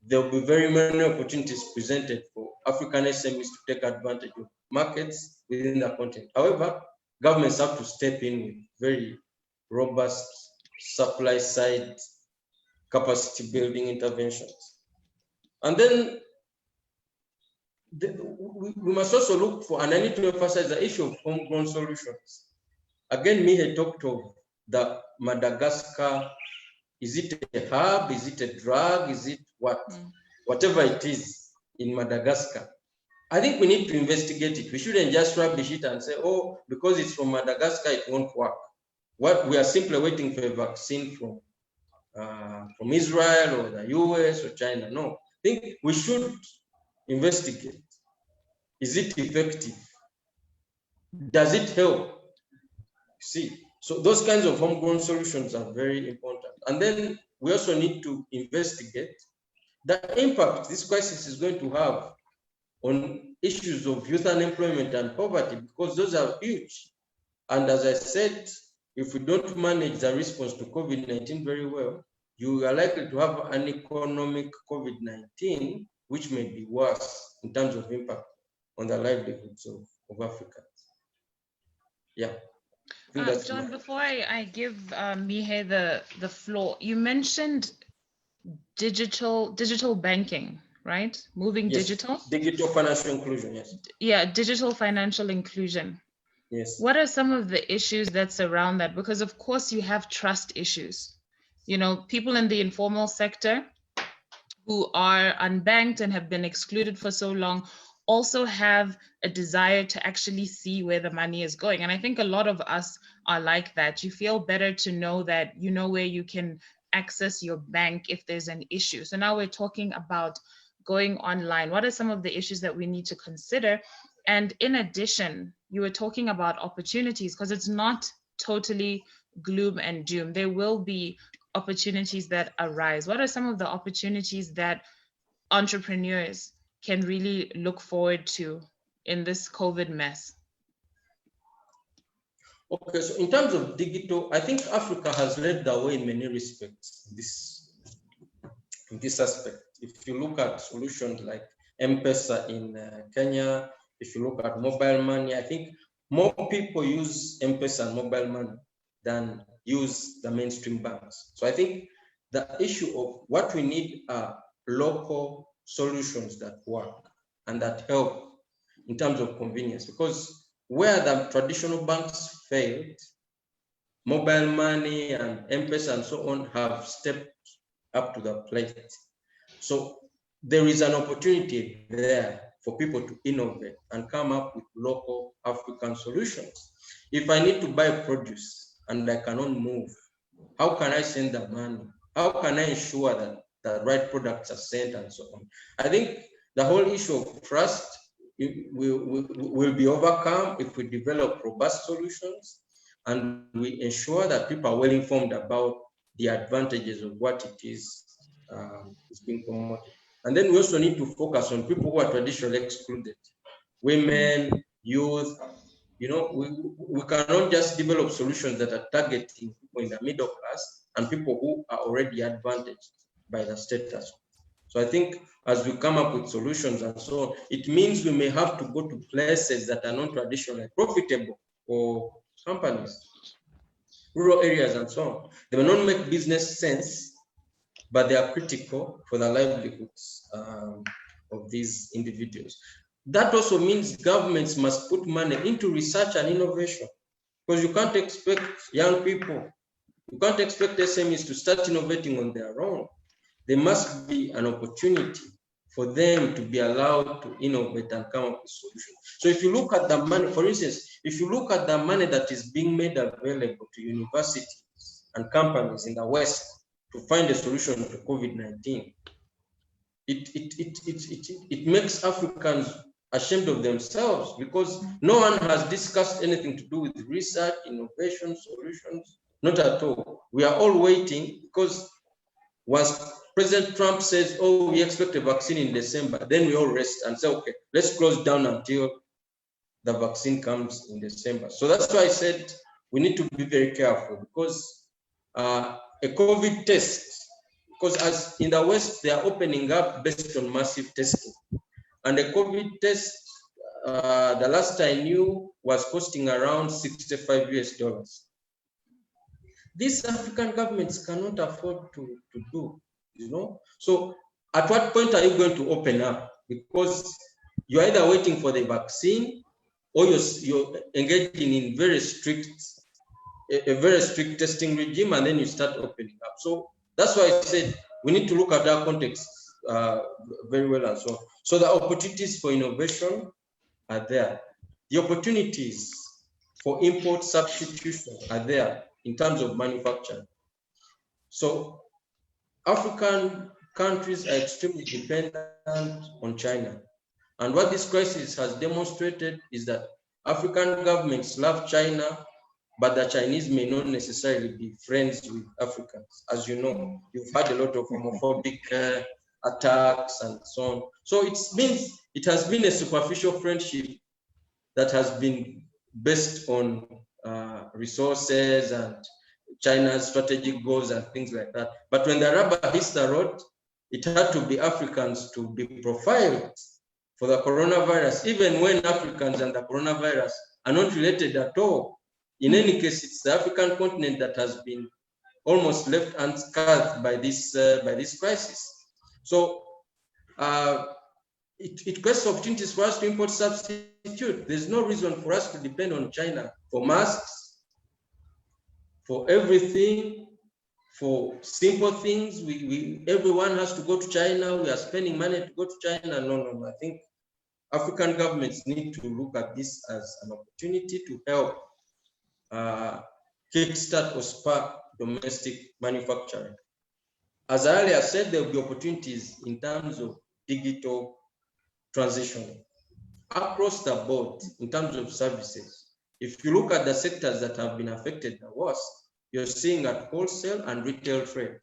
there will be very many opportunities presented for African SMEs to take advantage of markets within the continent. However, governments have to step in with very robust supply side capacity building interventions. And then we must also look for, and I need to emphasize the issue of homegrown solutions. Again, Mihe talked of the Madagascar. Is it a herb? Is it a drug? Is it what? Whatever it is in Madagascar. I think we need to investigate it. We shouldn't just rubbish it and say, oh, because it's from Madagascar, it won't work. What we are simply waiting for a vaccine from Israel or the US or China. No, I think we should investigate. Is it effective? Does it help? See, so those kinds of homegrown solutions are very important. And then we also need to investigate the impact this crisis is going to have on issues of youth unemployment and poverty, because those are huge. And as I said, if we don't manage the response to COVID-19 very well, you are likely to have an economic COVID-19, which may be worse in terms of impact on the livelihoods of Africans. Yeah. John, before I give Mihe the floor, you mentioned digital banking, right? Moving yes. digital? Digital financial inclusion, yes. Yeah, digital financial inclusion. Yes. What are some of the issues that surround that? Because of course you have trust issues. You know, people in the informal sector, who are unbanked and have been excluded for so long also have a desire to actually see where the money is going. And I think a lot of us are like that. You feel better to know that you know where you can access your bank if there's an issue. So now we're talking about going online. What are some of the issues that we need to consider? And in addition, you were talking about opportunities, because it's not totally gloom and doom. There will be opportunities that arise. What are some of the opportunities that entrepreneurs can really look forward to in this COVID mess? Okay, so in terms of digital, I think Africa has led the way in many respects in this aspect. If you look at solutions like M-Pesa in Kenya, if you look at mobile money, I think more people use M-Pesa and mobile money than use the mainstream banks. So I think the issue of what we need are local solutions that work and that help in terms of convenience, because where the traditional banks failed, mobile money and M-Pesa and so on have stepped up to the plate. So there is an opportunity there for people to innovate and come up with local African solutions. If I need to buy produce and I cannot move, how can I send the money? How can I ensure that the right products are sent and so on? I think the whole issue of trust will be overcome if we develop robust solutions and we ensure that people are well informed about the advantages of what it is being promoted. And then we also need to focus on people who are traditionally excluded, women, youth. You know, we cannot just develop solutions that are targeting people in the middle class and people who are already advantaged by the status. So I think as we come up with solutions and so on, it means we may have to go to places that are not traditionally profitable for companies, rural areas and so on. They may not make business sense, but they are critical for the livelihoods of these individuals. That also means governments must put money into research and innovation, because you can't expect young people, you can't expect SMEs to start innovating on their own. There must be an opportunity for them to be allowed to innovate and come up with solutions. So if you look at the money, for instance, if you look at the money that is being made available to universities and companies in the West to find a solution to COVID-19, it makes Africans ashamed of themselves, because no one has discussed anything to do with research, innovation, solutions, not at all. We are all waiting, because once President Trump says, oh, we expect a vaccine in December, then we all rest and say, okay, let's close down until the vaccine comes in December. So that's why I said we need to be very careful, because a COVID test, because as in the West, they are opening up based on massive testing. And a COVID test, the last I knew, was costing around $65 US. These African governments cannot afford to do, you know? So at what point are you going to open up? Because you're either waiting for the vaccine or you're engaging in a very strict testing regime, and then you start opening up. So that's why I said we need to look at our context very well and so on. So the opportunities for innovation are there. The opportunities for import substitution are there in terms of manufacturing. So African countries are extremely dependent on China. And what this crisis has demonstrated is that African governments love China, but the Chinese may not necessarily be friends with Africans. As you know, you've had a lot of homophobic attacks and so on. So it has been a superficial friendship that has been based on resources and China's strategic goals and things like that. But when the rubber hits the road, it had to be Africans to be profiled for the coronavirus, even when Africans and the coronavirus are not related at all. In any case, it's the African continent that has been almost left unscathed by this crisis. So it creates opportunities for us to import substitute. There's no reason for us to depend on China for masks, for everything, for simple things. Everyone has to go to China. We are spending money to go to China. No. I think African governments need to look at this as an opportunity to help kickstart or spark domestic manufacturing. As I earlier said, there will be opportunities in terms of digital transition across the board in terms of services. If you look at the sectors that have been affected the worst, you're seeing at wholesale and retail trade.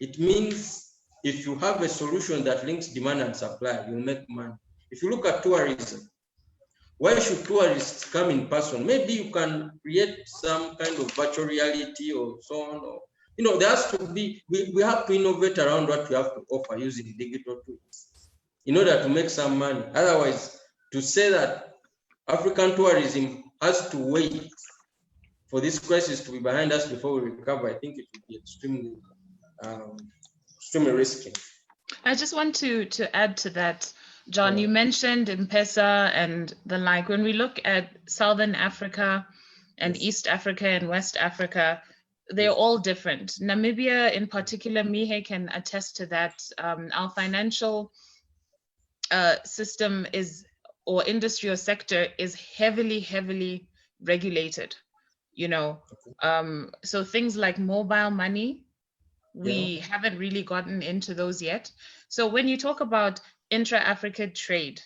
It means if you have a solution that links demand and supply, you'll make money. If you look at tourism, why should tourists come in person? Maybe you can create some kind of virtual reality or so on. Or, there has to be, we have to innovate around what we have to offer using digital tools in order to make some money. Otherwise, to say that African tourism has to wait for this crisis to be behind us before we recover, I think it would be extremely risky. I just want to add to that, John. You mentioned M-Pesa and the like. When we look at Southern Africa and East Africa and West Africa, they're all different. Namibia in particular, Mihe can attest to that. Our financial system or industry or sector is heavily regulated, so things like mobile money, we haven't really gotten into those yet. So when you talk about intra-Africa trade,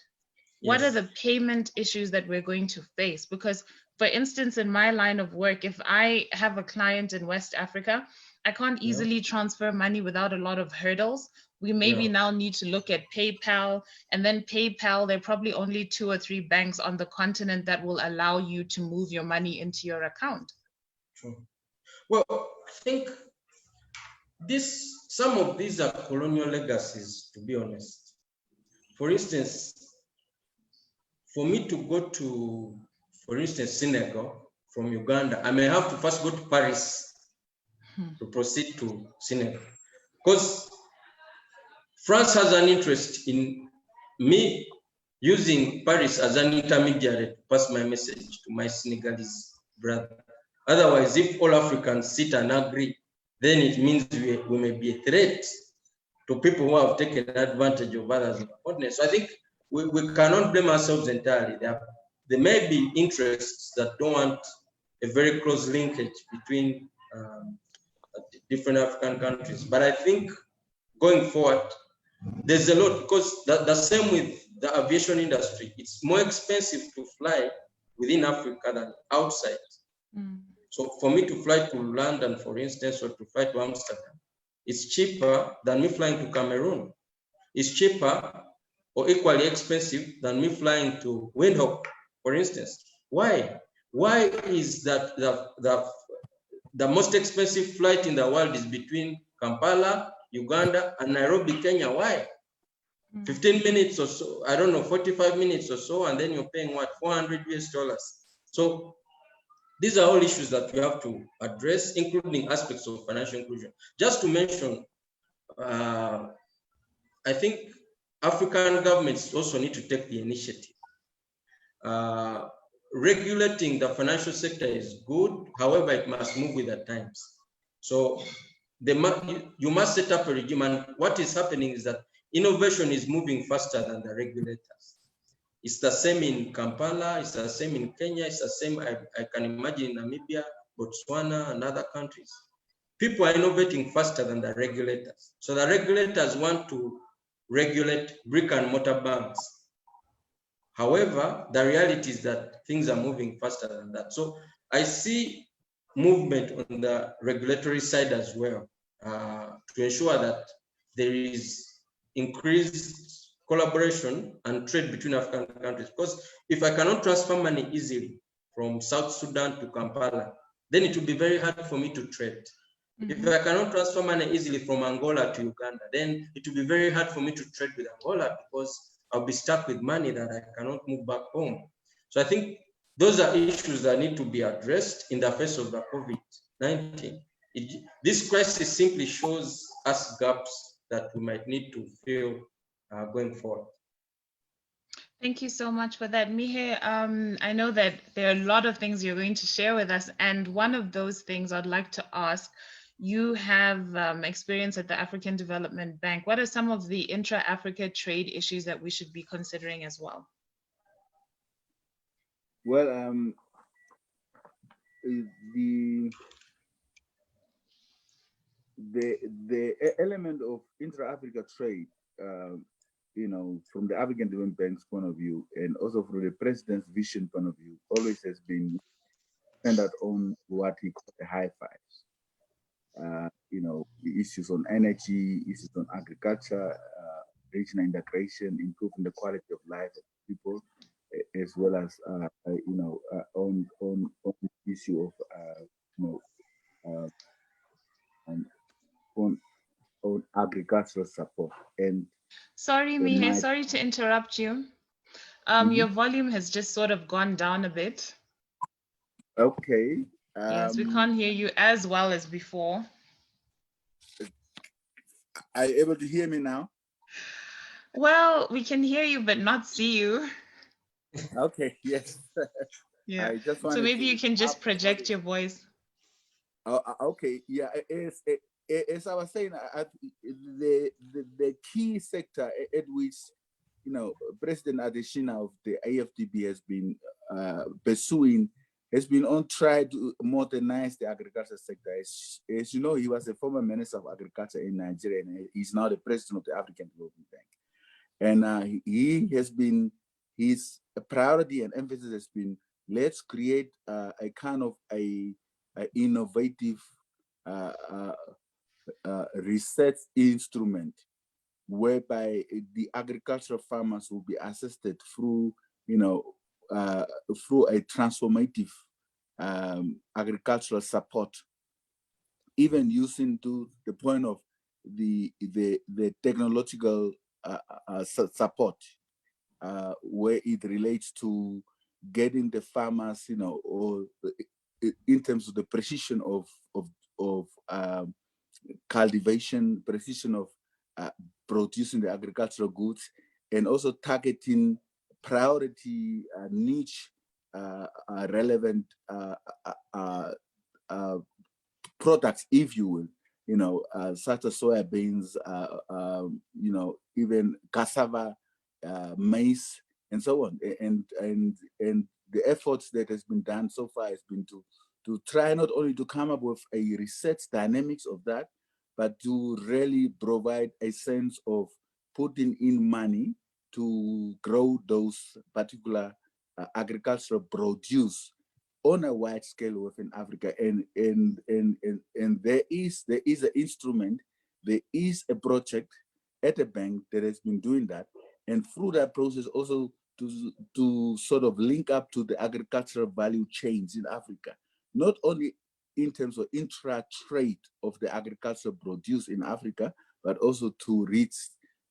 what are the payment issues that we're going to face? Because for instance, in my line of work, if I have a client in West Africa, I can't easily transfer money without a lot of hurdles. We maybe now need to look at PayPal, and then PayPal, there are probably only 2 or 3 banks on the continent that will allow you to move your money into your account. True. Well, I think some of these are colonial legacies, to be honest. For instance, for me to go to, for instance, Senegal from Uganda, I may have to first go to Paris to proceed to Senegal. Because France has an interest in me using Paris as an intermediary to pass my message to my Senegalese brother. Otherwise, if all Africans sit and agree, then it means we may be a threat to people who have taken advantage of others on the continent. So I think we cannot blame ourselves entirely. There may be interests that don't want a very close linkage between different African countries. But I think going forward, there's a lot, because the same with the aviation industry. It's more expensive to fly within Africa than outside. So for me to fly to London, for instance, or to fly to Amsterdam, it's cheaper than me flying to Cameroon. It's cheaper or equally expensive than me flying to Windhoek, for instance. Why? Why is that the most expensive flight in the world is between Kampala, Uganda, and Nairobi, Kenya? Why? 15 minutes or so, I don't know, 45 minutes or so, and then you're paying what, $400 US. So these are all issues that we have to address, including aspects of financial inclusion. Just to mention, I think African governments also need to take the initiative. Regulating the financial sector is good, however, it must move with the times. So you must set up a regime, and what is happening is that innovation is moving faster than the regulators. It's the same in Kampala, it's the same in Kenya, it's the same, I can imagine, in Namibia, Botswana, and other countries. People are innovating faster than the regulators. So the regulators want to regulate brick and mortar banks. However, the reality is that things are moving faster than that. So I see movement on the regulatory side as well, to ensure that there is increased collaboration and trade between African countries. Because if I cannot transfer money easily from South Sudan to Kampala, then it will be very hard for me to trade. If I cannot transfer money easily from Angola to Uganda, then it will be very hard for me to trade with Angola, because I'll be stuck with money that I cannot move back home. So I think those are issues that need to be addressed in the face of the COVID-19. This crisis simply shows us gaps that we might need to fill going forward. Thank you so much for that, Mihe. I know that there are a lot of things you're going to share with us, and one of those things I'd like to ask, you have experience at the African Development Bank. What are some of the intra-Africa trade issues that we should be considering as well? Well, the element of intra-Africa trade, from the African Development Bank's point of view, and also from the president's vision point of view, always has been centered on what he called the high fives. The issues on energy, issues on agriculture, regional integration, improving the quality of life of people, as well as on the issue of on agricultural support. And sorry, Mihe, sorry to interrupt you. Your volume has just sort of gone down a bit. Okay. Yes, we can't hear you as well as before. Are you able to hear me now? Well, we can hear you, but not see you. Okay, yes. Yeah. So maybe you can just project your voice. Okay, yeah. As I was saying, the key sector at which President Adesina of the AFDB has been pursuing has been on trying to modernize the agriculture sector. As you know, he was a former Minister of Agriculture in Nigeria, and he's now the President of the African Development Bank. And he has been, his priority and emphasis has been, let's create a kind of a innovative research instrument whereby the agricultural farmers will be assisted through, through a transformative agricultural support, even using to the point of the technological support, where it relates to getting the farmers, or in terms of the precision of cultivation, precision of producing the agricultural goods, and also targeting priority niche relevant products, if you will, such as soybeans, even cassava, maize, and so on. And the efforts that has been done so far has been to try not only to come up with a research dynamics of that, but to really provide a sense of putting in money to grow those particular agricultural produce on a wide scale within Africa. And there is an instrument, there is a project at a bank that has been doing that. And through that process also to sort of link up to the agricultural value chains in Africa, not only in terms of intra-trade of the agricultural produce in Africa, but also to reach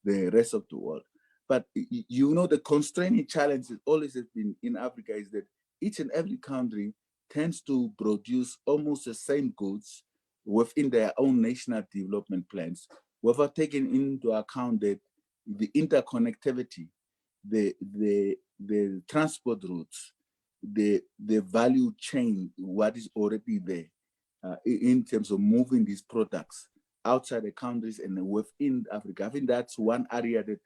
the rest of the world. But the constraining challenge that always has been in Africa is that each and every country tends to produce almost the same goods within their own national development plans, without taking into account that the interconnectivity, the transport routes, the value chain, what is already there in terms of moving these products outside the countries and within Africa. I think that's one area that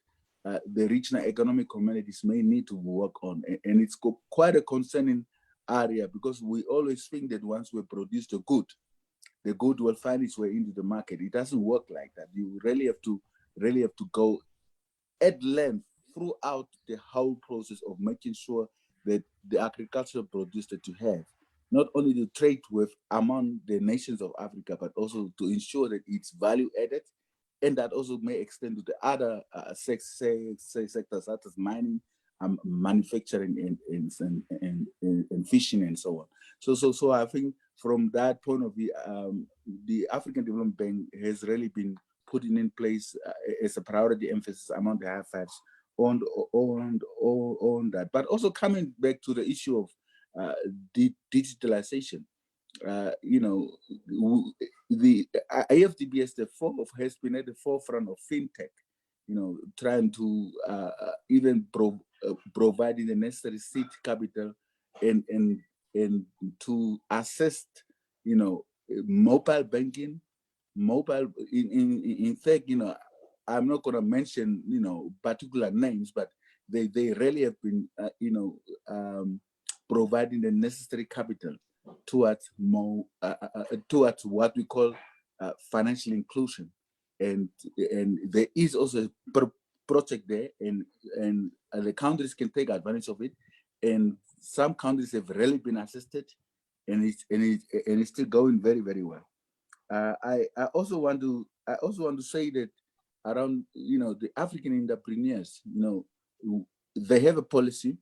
the regional economic communities may need to work on. And it's quite a concerning area, because we always think that once we produce the good will find its way into the market. It doesn't work like that. You really have to go at length throughout the whole process of making sure that the agricultural produce that you have, not only to trade with among the nations of Africa, but also to ensure that it's value added, and that also may extend to the other sectors such as mining, manufacturing, and fishing, and so on. So I think from that point of view, the African Development Bank has really been putting in place as a priority emphasis among the high fives on that. But also coming back to the issue of digitalization, the AFDB has been at the forefront of fintech, trying to even providing the necessary seed capital and to assist, mobile banking, mobile. In fact, I'm not going to mention particular names, but they really have been providing the necessary capital towards towards what we call financial inclusion, and there is also a project there, and the countries can take advantage of it, and some countries have really been assisted, and it's still going very, very well. I also want to say that around the African entrepreneurs, they have a policy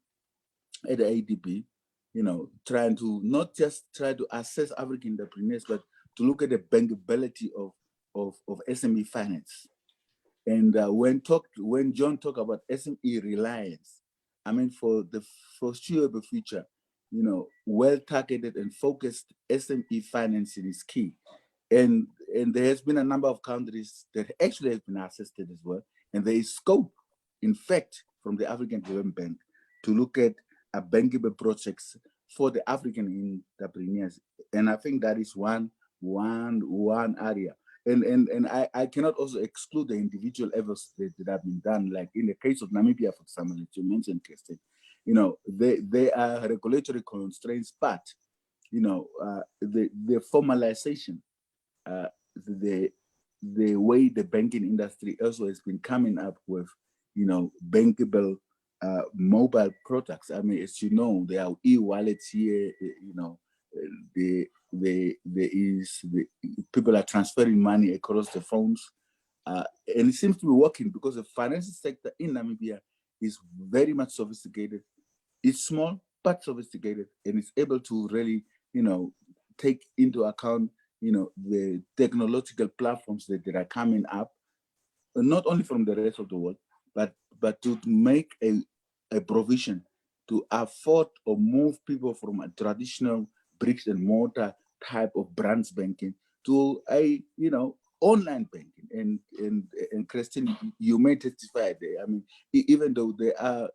at the ADB, trying to not just try to assess African entrepreneurs, but to look at the bankability of SME finance. And when John talked about SME reliance, I mean, for the foreseeable future, well-targeted and focused SME financing is key. And there has been a number of countries that actually have been assisted as well. And there is scope, in fact, from the African Development Bank to look at bankable projects for the African entrepreneurs. And I think that is one area. And I cannot also exclude the individual efforts that have been done, like in the case of Namibia, for example, that you mentioned, Kirsten. They are regulatory constraints, but the formalization, the way the banking industry also has been coming up with, bankable mobile products. I mean, as you know, there are e-wallets here. People are transferring money across the phones, and it seems to be working because the financial sector in Namibia is very much sophisticated. It's small but sophisticated, and it's able to really, take into account, the technological platforms that are coming up, not only from the rest of the world, but to make a provision to afford or move people from a traditional bricks and mortar type of branch banking to a online banking. And Christine, you may testify there. I mean, even though there are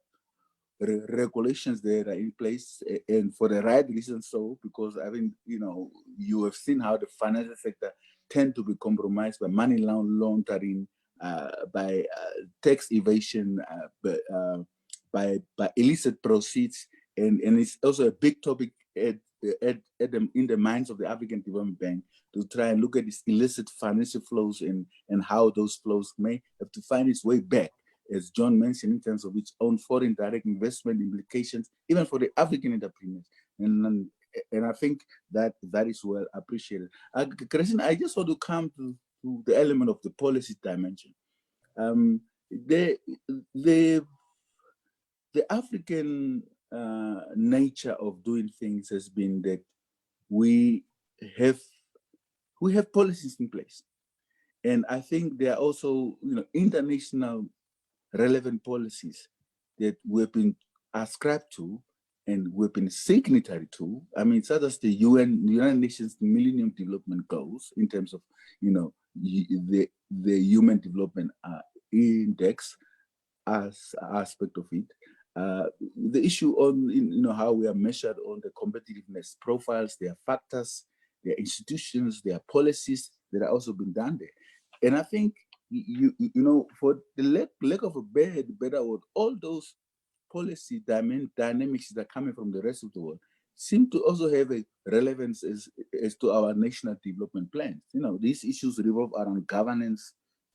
regulations that are in place, and for the right reasons, so because I think you have seen how the financial sector tend to be compromised by money laundering, by tax evasion, by illicit proceeds, and it's also a big topic in the minds of the African Development Bank to try and look at these illicit financial flows and how those flows may have to find its way back, as John mentioned, in terms of its own foreign direct investment implications, even for the African entrepreneurs. And I think that is well appreciated. Christine, I just want to come to the element of the policy dimension. The African nature of doing things has been that we have policies in place, and I think there are also international relevant policies that we've been ascribed to and we've been signatory to. I mean, such as the United Nations Millennium Development Goals in terms of the Human Development Index as aspect of it. The issue on how we are measured on the competitiveness profiles, their factors, their institutions, their policies that are also been done there. And I think for the lack of a better word, all those policy dynamics that are coming from the rest of the world seem to also have a relevance as to our national development plans. These issues revolve around governance,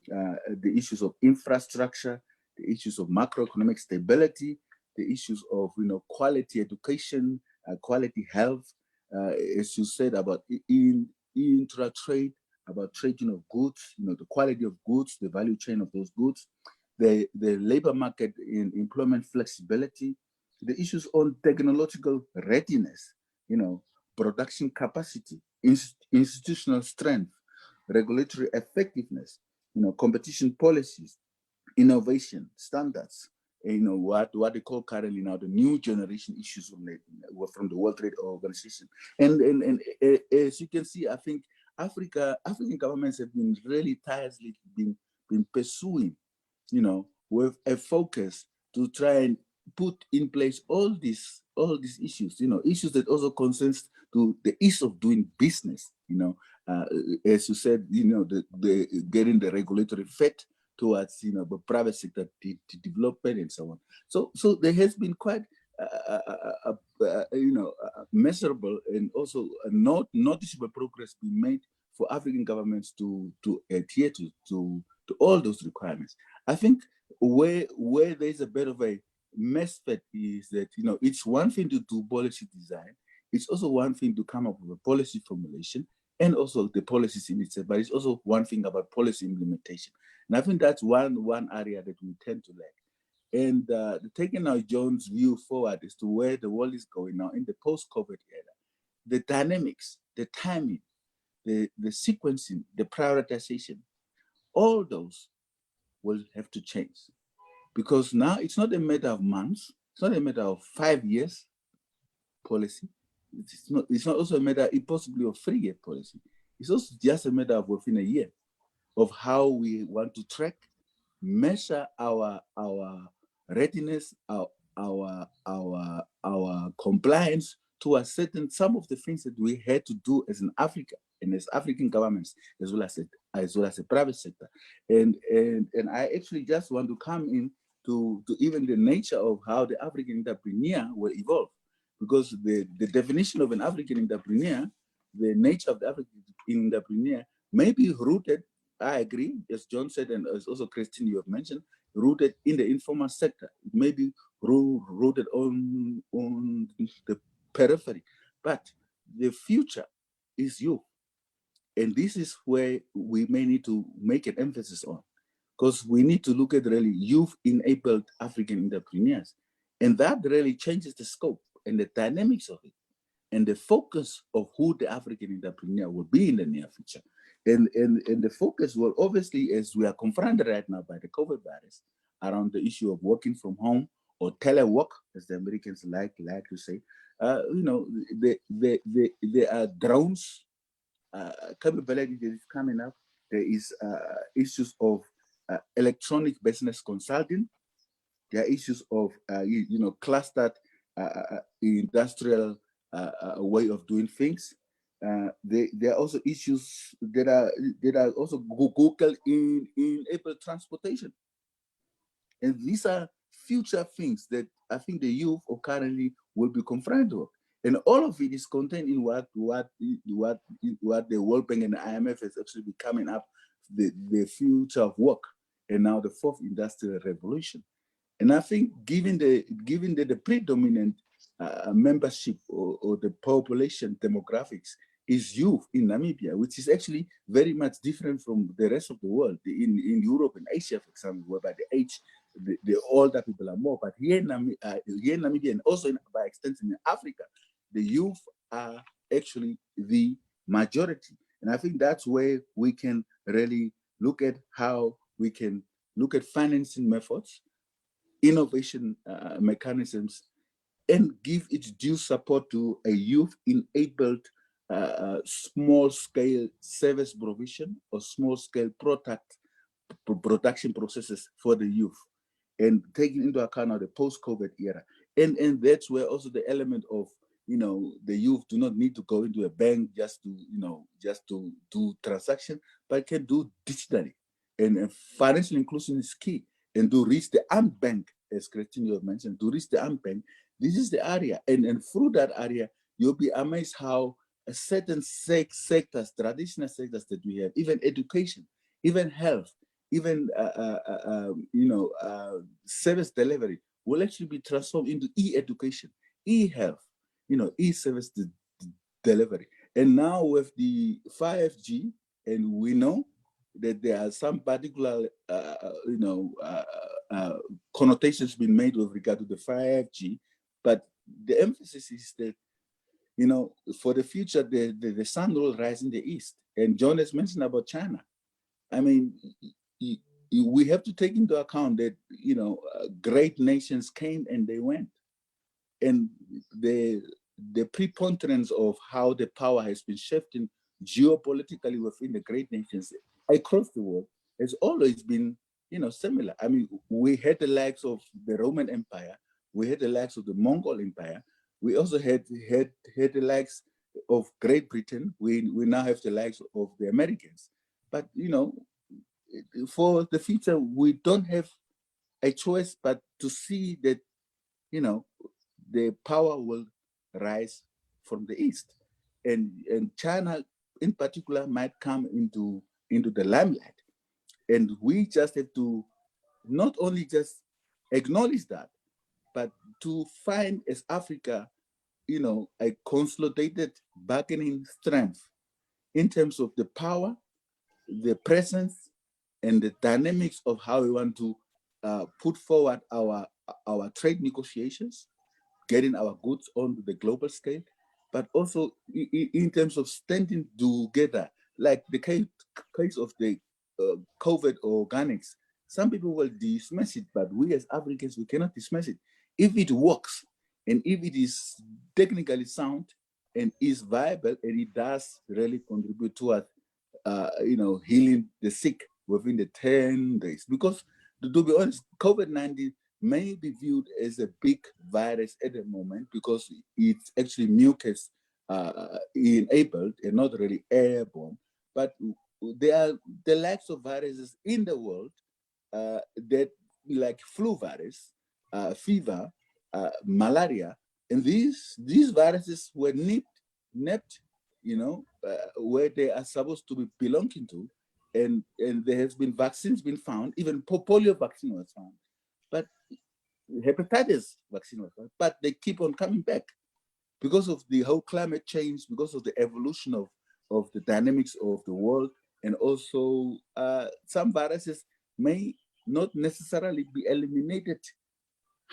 the issues of infrastructure, the issues of macroeconomic stability, the issues of quality education, quality health, as you said about intra-trade, about trading of goods, the quality of goods, the value chain of those goods, the labor market in employment flexibility, the issues on technological readiness, production capacity, institutional strength, regulatory effectiveness, competition policies, innovation, standards, what they call currently now the new generation issues from the World Trade Organization. And as you can see, I think African governments have been really tirelessly been pursuing, with a focus to try and put in place all these issues, issues that also concerns to the ease of doing business, as you said, the getting the regulatory fit towards, the private sector development and so on. So there has been quite, measurable and also a noticeable progress being made for African governments to adhere to all those requirements. I think where there's a bit of a misfit is that, it's one thing to do policy design. It's also one thing to come up with a policy formulation and also the policies in itself, but it's also one thing about policy implementation. And I think that's one area that we tend to lack. And taking now John's view forward as to where the world is going now in the post-COVID era, the dynamics, the timing, the sequencing, the prioritization, all those will have to change. Because now it's not a matter of months, it's not a matter of 5 years policy. It's not also a matter possibly of 3-year policy. It's also just a matter of within a year of how we want to track, measure our readiness, our compliance to a certain some of the things that we had to do as an Africa and as African governments, as well as the private sector. And I actually just want to come in to even the nature of how the African entrepreneur will evolve. Because the definition of an African entrepreneur, the nature of the African entrepreneur may be rooted, I agree, as John said, and as also Christine, you have mentioned, rooted in the informal sector. It may be rooted on the periphery, but the future is youth. And this is where we may need to make an emphasis on, because we need to look at really youth-enabled African entrepreneurs. And that really changes the scope and the dynamics of it, and the focus of who the African entrepreneur will be in the near future. And the focus will obviously, as we are confronted right now by the COVID virus, around the issue of working from home or telework, as the Americans like to say. There are drones capability that is coming up. There is issues of electronic business consulting. There are issues of clustered industrial way of doing things. There are also issues that are also Google enabled transportation, and these are future things that I think the youth of currently will be confronted with, and all of it is contained in what the World Bank and the IMF has actually been coming up, the future of work, and now the fourth industrial revolution. And I think given the predominant membership or the population demographics is youth in Namibia, which is actually very much different from the rest of the world. In Europe and Asia, for example, whereby the age, the older people are more. But here in Namibia and also by extension in Africa, the youth are actually the majority. And I think that's where we can really look at how we can look at financing methods, innovation mechanisms, and give its due support to a youth-enabled small-scale service provision or small-scale production processes for the youth, and taking into account now the post-COVID era. And that's where also the element of, the youth do not need to go into a bank just to do transaction, but can do digitally. And financial inclusion is key. And to reach the unbanked, as Christine you have mentioned, to reach the unbanked, this is the area. And through that area, you'll be amazed how a certain sectors, traditional sectors that we have, even education, even health, even service delivery will actually be transformed into e-education, e-health, e-service delivery. And now with the 5G, and we know that there are some particular, connotations being made with regard to the 5G, but the emphasis is that, for the future, the sun will rise in the east. And John has mentioned about China. I mean, we have to take into account that, great nations came and they went. And the preponderance of how the power has been shifting geopolitically within the great nations across the world has always been, similar. I mean, we had the likes of the Roman Empire, we had the likes of the Mongol Empire, we also had the likes, of Great Britain, we now have the likes of the Americans. But, for the future, we don't have a choice but to see that, the power will rise from the East. And China in particular might come into the limelight. And we just have to not only just acknowledge that, but to find as Africa, a consolidated bargaining strength in terms of the power, the presence, and the dynamics of how we want to put forward our trade negotiations, getting our goods onto the global scale, but also in terms of standing together, like the case of the COVID organics. Some people will dismiss it, but we as Africans, we cannot dismiss it. If it works, and if it is technically sound, and is viable, and it does really contribute towards, healing the sick within the 10 days. Because to be honest, COVID-19 may be viewed as a big virus at the moment because it's actually mucus enabled and not really airborne. But there are the likes of viruses in the world that, like flu virus, fever, malaria, and these viruses were nipped, where they are supposed to be belonging to, and there has been vaccines been found, even polio vaccine was found, but hepatitis vaccine was found, but they keep on coming back because of the whole climate change, because of the evolution of the dynamics of the world, and also some viruses may not necessarily be eliminated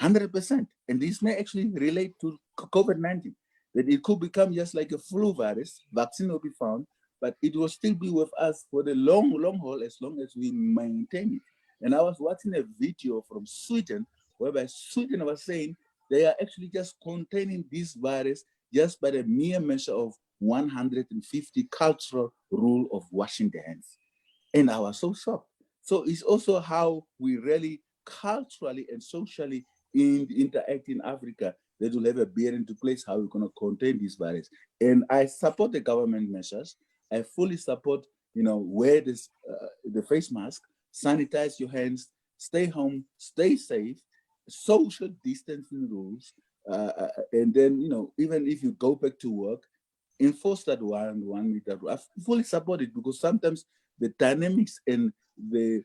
100%. And this may actually relate to COVID-19, that it could become just like a flu virus, vaccine will be found, but it will still be with us for the long haul as long as we maintain it. And I was watching a video from Sweden, whereby Sweden was saying they are actually just containing this virus just by the mere measure of 150 cultural rule of washing the hands. And I was so shocked. So it's also how we really culturally and socially interact in Africa that will have a bearing into place how we're going to contain this virus. And I support the government measures. I fully support, wear this the face mask, sanitize your hands, stay home, stay safe, social distancing rules, and then even if you go back to work, enforce that 1 meter rule. I fully support it because sometimes the dynamics and the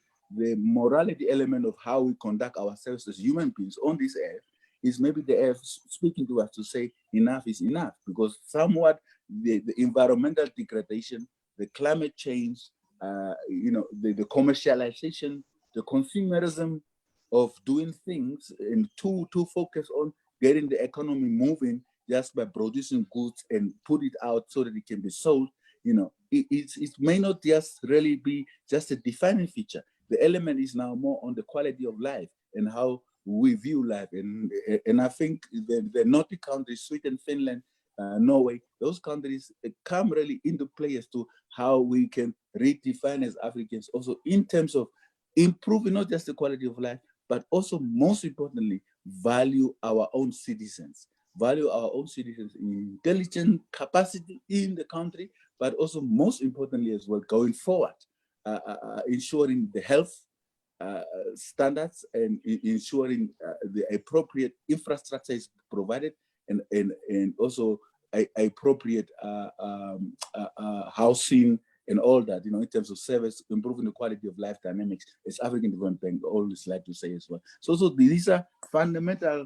morality element of how we conduct ourselves as human beings on this earth is maybe the earth speaking to us to say enough is enough, because somewhat the environmental degradation, the climate change, the commercialization, the consumerism of doing things and to focus on getting the economy moving just by producing goods and put it out so that it can be sold, it may not just really be just a defining feature. The element is now more on the quality of life and how we view life. And I think the Nordic countries, Sweden, Finland, Norway, those countries come really into play as to how we can redefine as Africans also in terms of improving not just the quality of life, but also most importantly, value our own citizens. Value our own citizens' intelligent capacity in the country, but also most importantly as well, going forward, ensuring the health standards and ensuring the appropriate infrastructure is provided and also appropriate housing and all that, in terms of service, improving the quality of life dynamics, as African Development Bank always like to say as well. So these are fundamental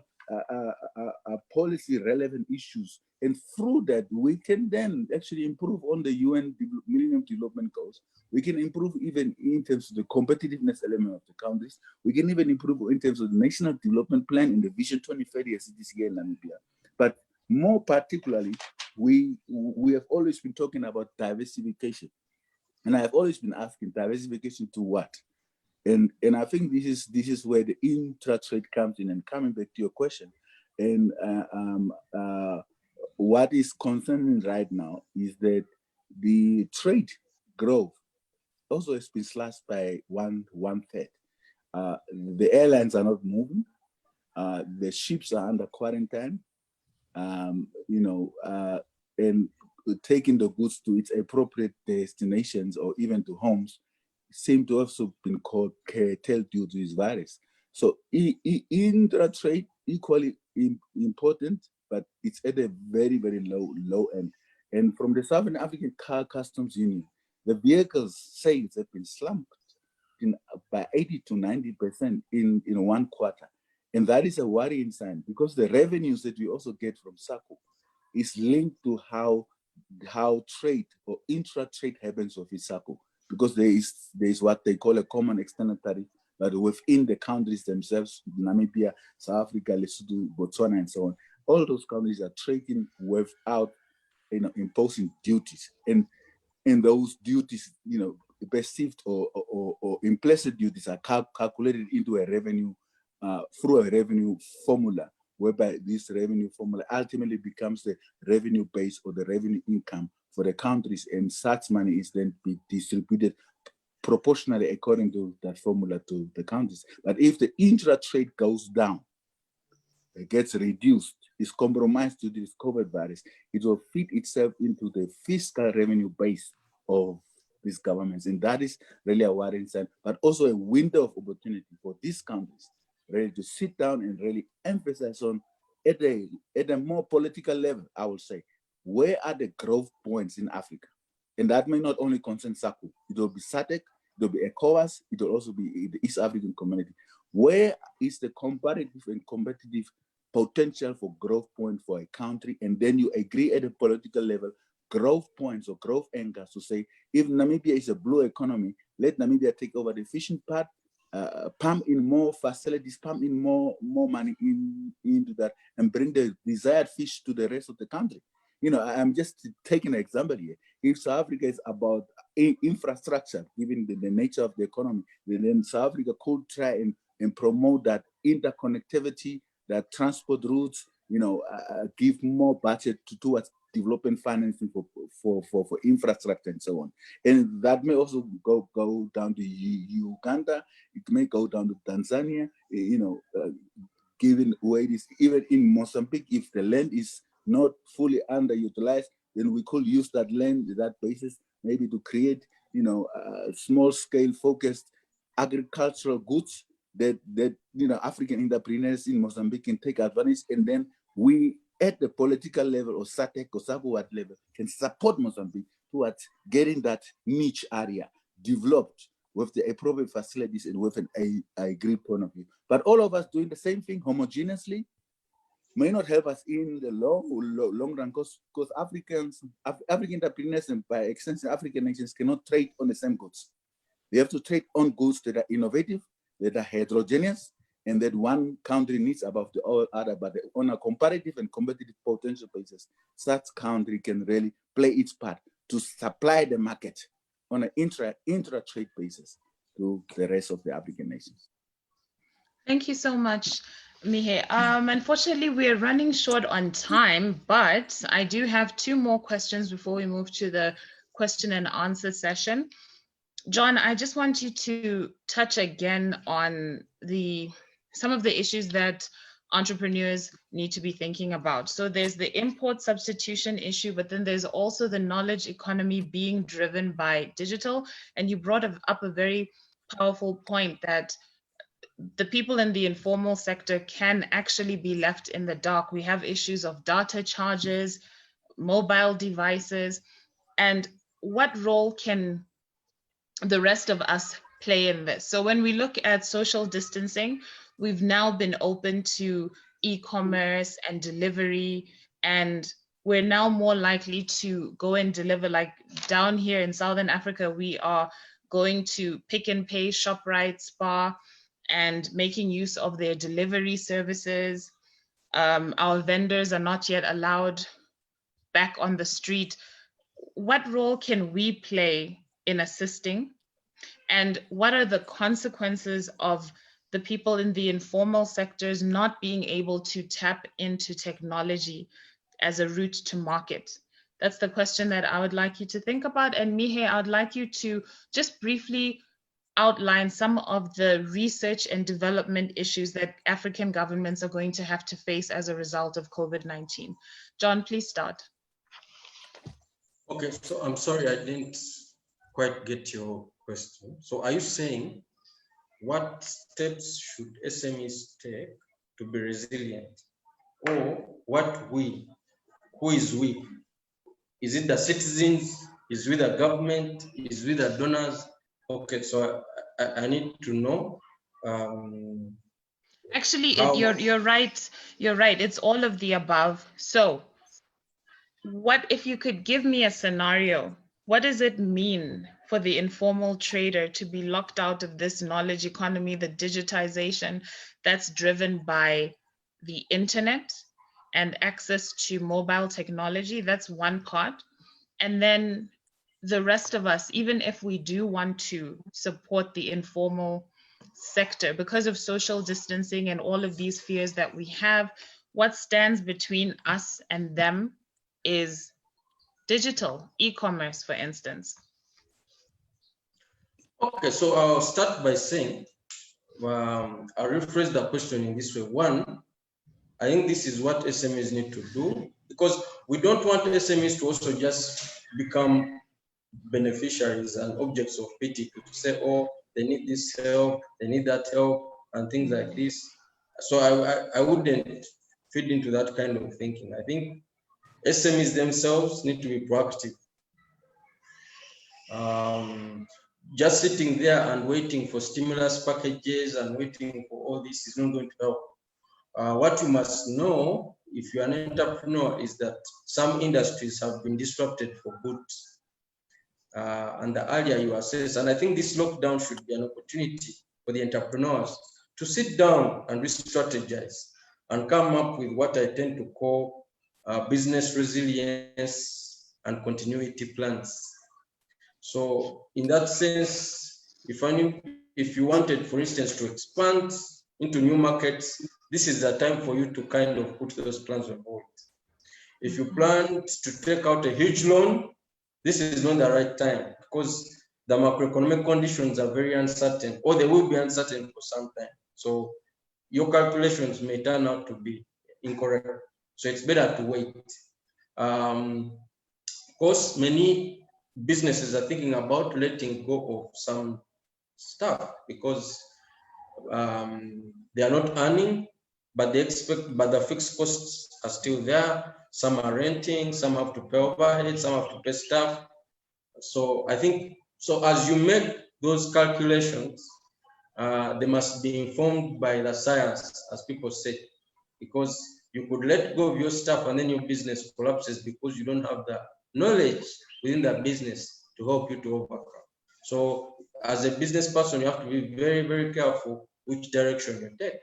policy relevant issues, and through that we can then actually improve on the UN Millennium Development Goals. We can improve even in terms of the competitiveness element of the countries. We can even improve in terms of the National Development Plan in the Vision 2030 as it is here in Namibia. But more particularly, we have always been talking about diversification, and I have always been asking diversification to what? And I think this is where the intra-trade comes in. And coming back to your question, and what is concerning right now is that the trade growth also has been slashed by one third. The airlines are not moving. The ships are under quarantine. And taking the goods to its appropriate destinations or even to homes seem to also been called curtailed due to this virus. So intra-trade equally important, but it's at a very, very low end. And from the Southern African Car Customs Union, the vehicles sales have been slumped by 80 to 90% in 1 quarter. And that is a worrying sign, because the revenues that we also get from SACCO is linked to how trade or intra-trade happens with SACCO, because there is what they call a common external tariff, but within the countries themselves, Namibia, South Africa, Lesotho, Botswana, and so on, all those countries are trading without imposing duties. And those duties, perceived or implicit duties are calculated into a revenue through a revenue formula, whereby this revenue formula ultimately becomes the revenue base or the revenue income for the countries, and such money is then be distributed proportionally according to that formula to the countries. But if the intra-trade goes down, it gets reduced, is compromised to this COVID virus, it will fit itself into the fiscal revenue base of these governments. And that is really a worrying sign, but also a window of opportunity for these countries really to sit down and really emphasize on, at a more political level, I will say, where are the growth points in Africa? And that may not only concern SACCO, it will be SADC, it will be ECOWAS, it will also be the East African Community. Where is the comparative and competitive potential for growth point for a country? And then you agree at a political level, growth points or growth anchors to say, if Namibia is a blue economy, let Namibia take over the fishing part, pump in more facilities, pump in more money into that, and bring the desired fish to the rest of the country. I'm just taking an example here. If South Africa is about infrastructure, given the nature of the economy, then South Africa could try and promote that interconnectivity, that transport routes, give more budget towards developing financing for infrastructure and so on. And that may also go down to Uganda, it may go down to Tanzania, given where it is, even in Mozambique, if the land is not fully underutilized, then we could use that land, that basis, maybe to create, small scale focused agricultural goods that African entrepreneurs in Mozambique can take advantage. And then we, at the political level or SADC or SACCO level, can support Mozambique towards getting that niche area developed with the appropriate facilities and with an agreed point of view. But all of us doing the same thing homogeneously may not help us in the long run, because African entrepreneurs and by extension African nations cannot trade on the same goods. They have to trade on goods that are innovative, that are heterogeneous, and that one country needs above the other, but on a comparative and competitive potential basis, such country can really play its part to supply the market on an intra-trade basis to the rest of the African nations. Thank you so much, Mihe. Unfortunately, we're running short on time, but I do have 2 more questions before we move to the question and answer session. John, I just want you to touch again on some of the issues that entrepreneurs need to be thinking about. So there's the import substitution issue, but then there's also the knowledge economy being driven by digital. And you brought up a very powerful point that the people in the informal sector can actually be left in the dark. We have issues of data charges, mobile devices, and what role can the rest of us play in this? So when we look at social distancing, we've now been open to e-commerce and delivery, and we're now more likely to go and deliver. Like down here in Southern Africa, we are going to Pick n Pay, ShopRite, Spar, and making use of their delivery services. Our vendors are not yet allowed back on the street. What role can we play in assisting? And what are the consequences of the people in the informal sectors not being able to tap into technology as a route to market? That's the question that I would like you to think about. And Mihe, I would like you to just briefly outline some of the research and development issues that African governments are going to have to face as a result of COVID-19. John, please start. Okay, so I'm sorry, I didn't quite get your question. So are you saying what steps should SMEs take to be resilient? Or what we, who is we? Is it the citizens? Is it the government? Is it the donors? Okay, so I need to know. Actually, How? you're right. You're right. It's all of the above. So, what if you could give me a scenario? What does it mean for the informal trader to be locked out of this knowledge economy, the digitization that's driven by the internet and access to mobile technology? That's one part. And then the rest of us, even if we do want to support the informal sector, because of social distancing and all of these fears that we have, what stands between us and them is digital, e-commerce, for instance. Okay, so I'll start by saying, I'll rephrase the question in this way. One, I think this is what SMEs need to do, because we don't want SMEs to also just become beneficiaries and objects of pity, to say, oh, they need this help, they need that help, and things like this. So I wouldn't fit into that kind of thinking. I think SMEs themselves need to be proactive. Just sitting there and waiting for stimulus packages and waiting for all this is not going to help. What you must know, if you're an entrepreneur, is that some industries have been disrupted for good. And the earlier you assess, and I think this lockdown should be an opportunity for the entrepreneurs to sit down and re-strategize and come up with what I tend to call business resilience and continuity plans. So in that sense, if you wanted, for instance, to expand into new markets, this is the time for you to kind of put those plans on hold. If you plan to take out a huge loan, this is not the right time, because the macroeconomic conditions are very uncertain, or they will be uncertain for some time. So your calculations may turn out to be incorrect. So it's better to wait. Of course, many businesses are thinking about letting go of some stuff because they are not earning, but the fixed costs are still there. Some are renting, some have to pay overhead, some have to pay staff. So I think, so as you make those calculations, they must be informed by the science, as people say, because you could let go of your staff and then your business collapses because you don't have the knowledge within that business to help you to overcome. So as a business person, you have to be very, very careful which direction you take.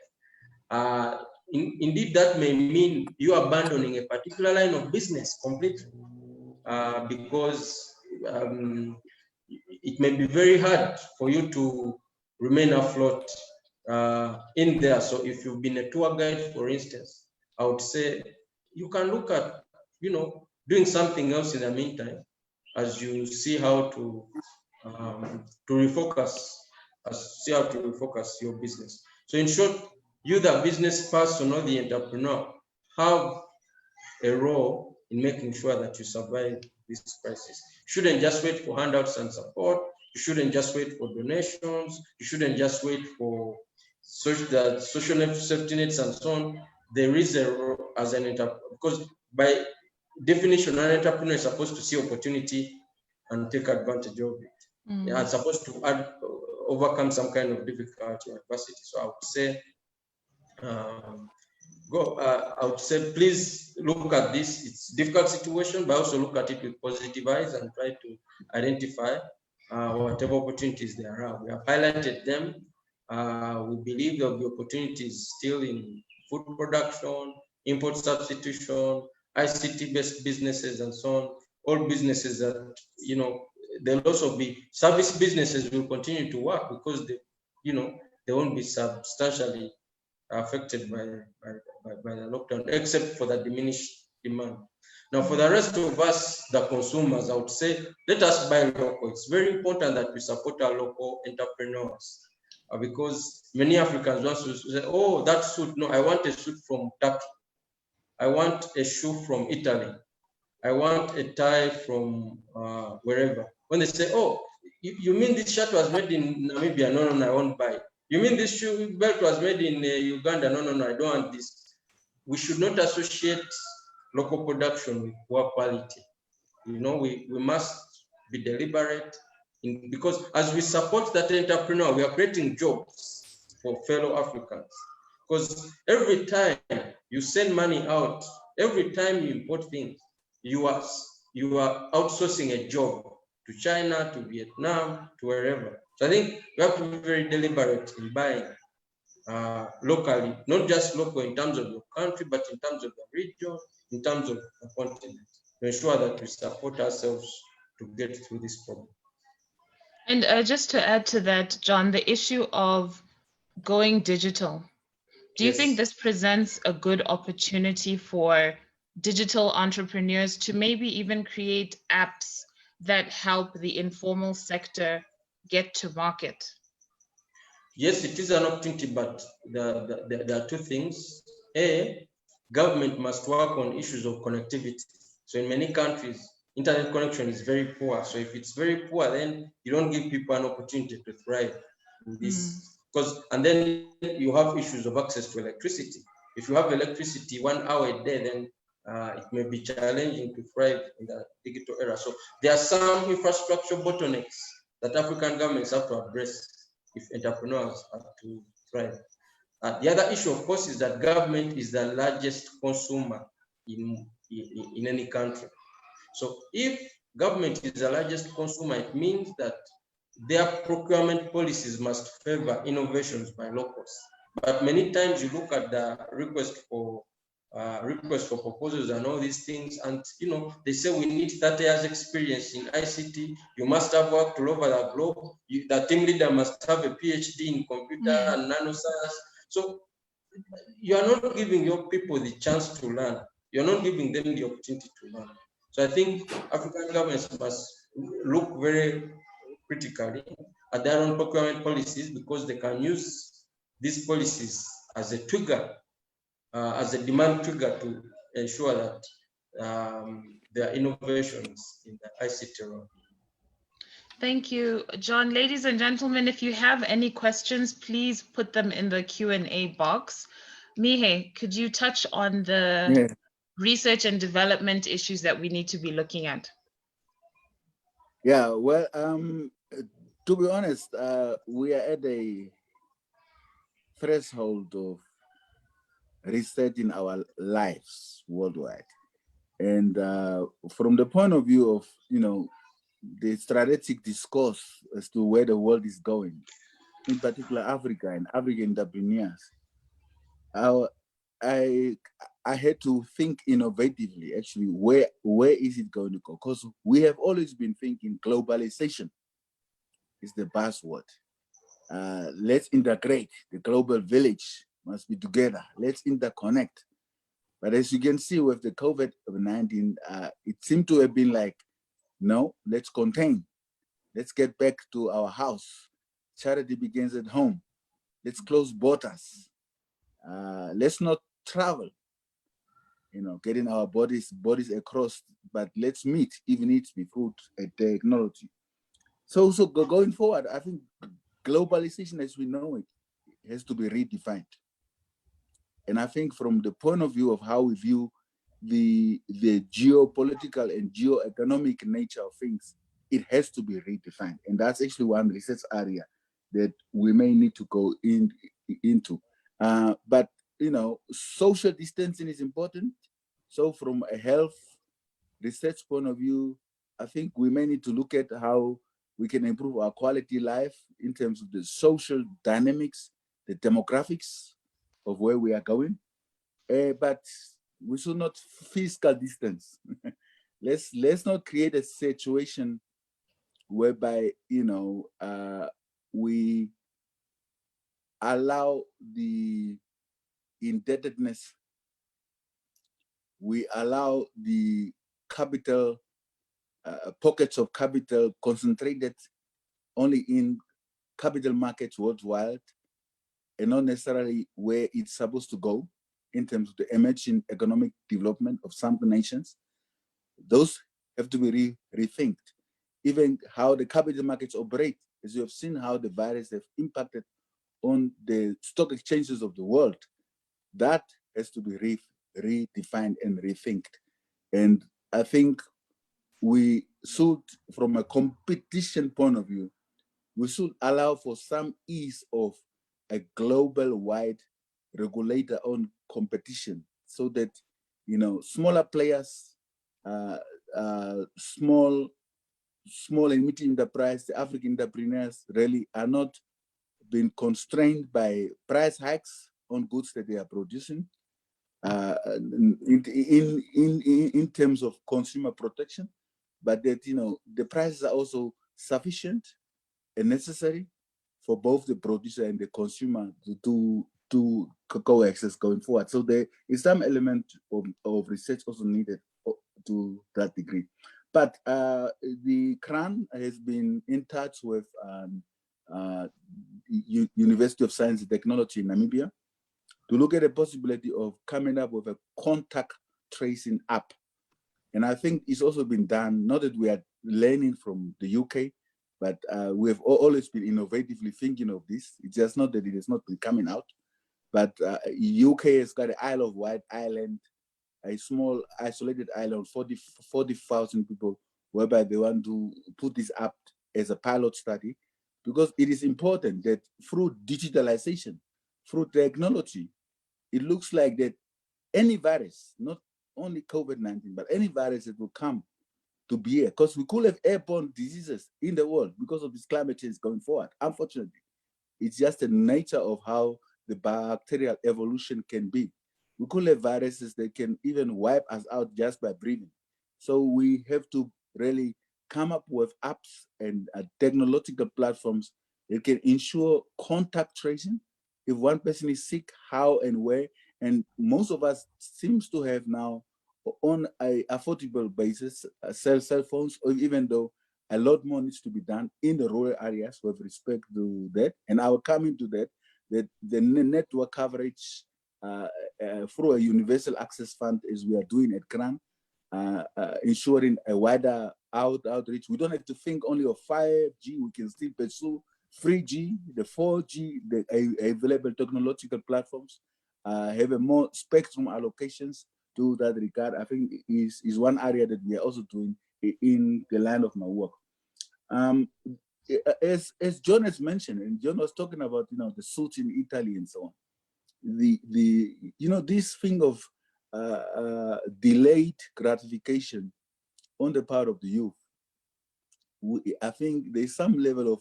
Indeed, that may mean you abandoning a particular line of business completely, because it may be very hard for you to remain afloat in there. So if you've been a tour guide, for instance, I would say you can look at, doing something else in the meantime as you see how to refocus, your business. So in short, you, the business person or the entrepreneur, have a role in making sure that you survive this crisis. You shouldn't just wait for handouts and support. You shouldn't just wait for donations. You shouldn't just wait for the social safety nets and so on. There is a role as an entrepreneur, because by definition, an entrepreneur is supposed to see opportunity and take advantage of it. They are supposed to overcome some kind of difficulty or adversity. So I would say, I would say, please look at this. It's a difficult situation, but also look at it with positive eyes and try to identify whatever opportunities there are. We have highlighted them. We believe there will be opportunities still in food production, import substitution, ICT-based businesses, and so on. All businesses that, there'll also be service businesses will continue to work because they won't be substantially affected by the lockdown, except for the diminished demand. Now, for the rest of us, the consumers, I would say, let us buy local. It's very important that we support our local entrepreneurs, because many Africans want to say, oh, that suit, no, I want a suit from Turkey. I want a shoe from Italy. I want a tie from wherever. When they say, oh, you mean this shirt was made in Namibia? No, no, no, I won't buy it. You mean this shoe belt was made in Uganda? No, no, no, I don't want this. We should not associate local production with poor quality. You know, we must be deliberate because as we support that entrepreneur, we are creating jobs for fellow Africans. Because every time you send money out, every time you import things, you are outsourcing a job to China, to Vietnam, to wherever. So I think you have to be very deliberate in buying locally, not just local in terms of your country, but in terms of the region, in terms of the continent, to ensure that we support ourselves to get through this problem. And just to add to that, John, the issue of going digital. Do you think this presents a good opportunity for digital entrepreneurs to maybe even create apps that help the informal sector get to market? Yes, it is an opportunity, but there are two things. A, government must work on issues of connectivity. So in many countries, internet connection is very poor. So if it's very poor, then you don't give people an opportunity to thrive in this. And then you have issues of access to electricity. If you have electricity 1 hour a day, then it may be challenging to thrive in the digital era. So there are some infrastructure bottlenecks that African governments have to address if entrepreneurs are to thrive. The other issue, of course, is that government is the largest consumer in any country. So if government is the largest consumer, it means that their procurement policies must favor innovations by locals. But many times you look at the request for proposals and all these things, and they say we need 30 years experience in ICT. You must have worked all over the globe. The team leader must have a PhD in computer and nanoscience. So you are not giving your people the chance to learn. You're not giving them the opportunity to learn. So I think African governments must look very critically at their own procurement policies, because they can use these policies as a trigger, as a demand trigger to ensure that there are innovations in the ICT realm. Thank you, John. Ladies and gentlemen, if you have any questions, please put them in the Q&A box. Mihe, could you touch on the research and development issues that we need to be looking at? Yeah, well, to be honest, we are at a threshold of resetting our lives worldwide. And from the point of view of, the strategic discourse as to where the world is going, in particular Africa and African entrepreneurs, I had to think innovatively, actually, where is it going to go? Because we have always been thinking globalization is the buzzword. Let's integrate. The global village must be together. Let's interconnect. But as you can see with the COVID-19, it seemed to have been like, no, let's contain. Let's get back to our house. Charity begins at home. Let's close borders. Let's not travel, getting our bodies across, but let's meet, even if we put a technology. So going forward, I think globalization as we know it has to be redefined. And I think from the point of view of how we view the geopolitical and geoeconomic nature of things, it has to be redefined. And that's actually one research area that we may need to go into. But, social distancing is important. So from a health research point of view, I think we may need to look at how we can improve our quality of life in terms of the social dynamics, the demographics of where we are going. But we should not physical distance. Let's not create a situation whereby we allow the indebtedness, we allow the capital pockets of capital concentrated only in capital markets worldwide, and not necessarily where it's supposed to go in terms of the emerging economic development of some nations. those have to be rethinked. Even how the capital markets operate, as you have seen how the virus have impacted on the stock exchanges of the world, that has to be redefined and rethinked. And I think we should, from a competition point of view, we should allow for some ease of a global-wide regulator on competition, so that, you know, smaller players, small and medium enterprise, the African entrepreneurs really are not being constrained by price hikes on goods that they are producing. In terms of consumer protection, but that, you know, the prices are also sufficient and necessary for both the producer and the consumer to coexist going forward. So there is some element of research also needed to that degree. But the CRAN has been in touch with University of Science and Technology in Namibia to look at the possibility of coming up with a contact tracing app. And I think it's also been done, not that we are learning from the UK, but we have always been innovatively thinking of this. It's just not that it has not been coming out. But UK has got the Isle of Wight Island, a small isolated island, 40,000 people, whereby they want to put this up as a pilot study, because it is important that through digitalization, through technology, it looks like that any virus, not only COVID-19, but any virus that will come to be here, because we could have airborne diseases in the world because of this climate change going forward. Unfortunately, it's just the nature of how the bacterial evolution can be. We could have viruses that can even wipe us out just by breathing. So we have to really come up with apps and technological platforms that can ensure contact tracing. If one person is sick, how and where. And most of us seems to have now, on a affordable basis, cell phones, or even though a lot more needs to be done in the rural areas with respect to that. And I will come into that the network coverage through a universal access fund, as we are doing at CRAN, ensuring a wider outreach. We don't have to think only of 5G. We can still pursue 3G, the 4G, the available technological platforms, have a more spectrum allocations to that regard. I think is one area that we are also doing in the line of my work. As John has mentioned, and John was talking about, you know, the suits in Italy and so on. You know, this thing of delayed gratification on the part of the youth, I think there's some level of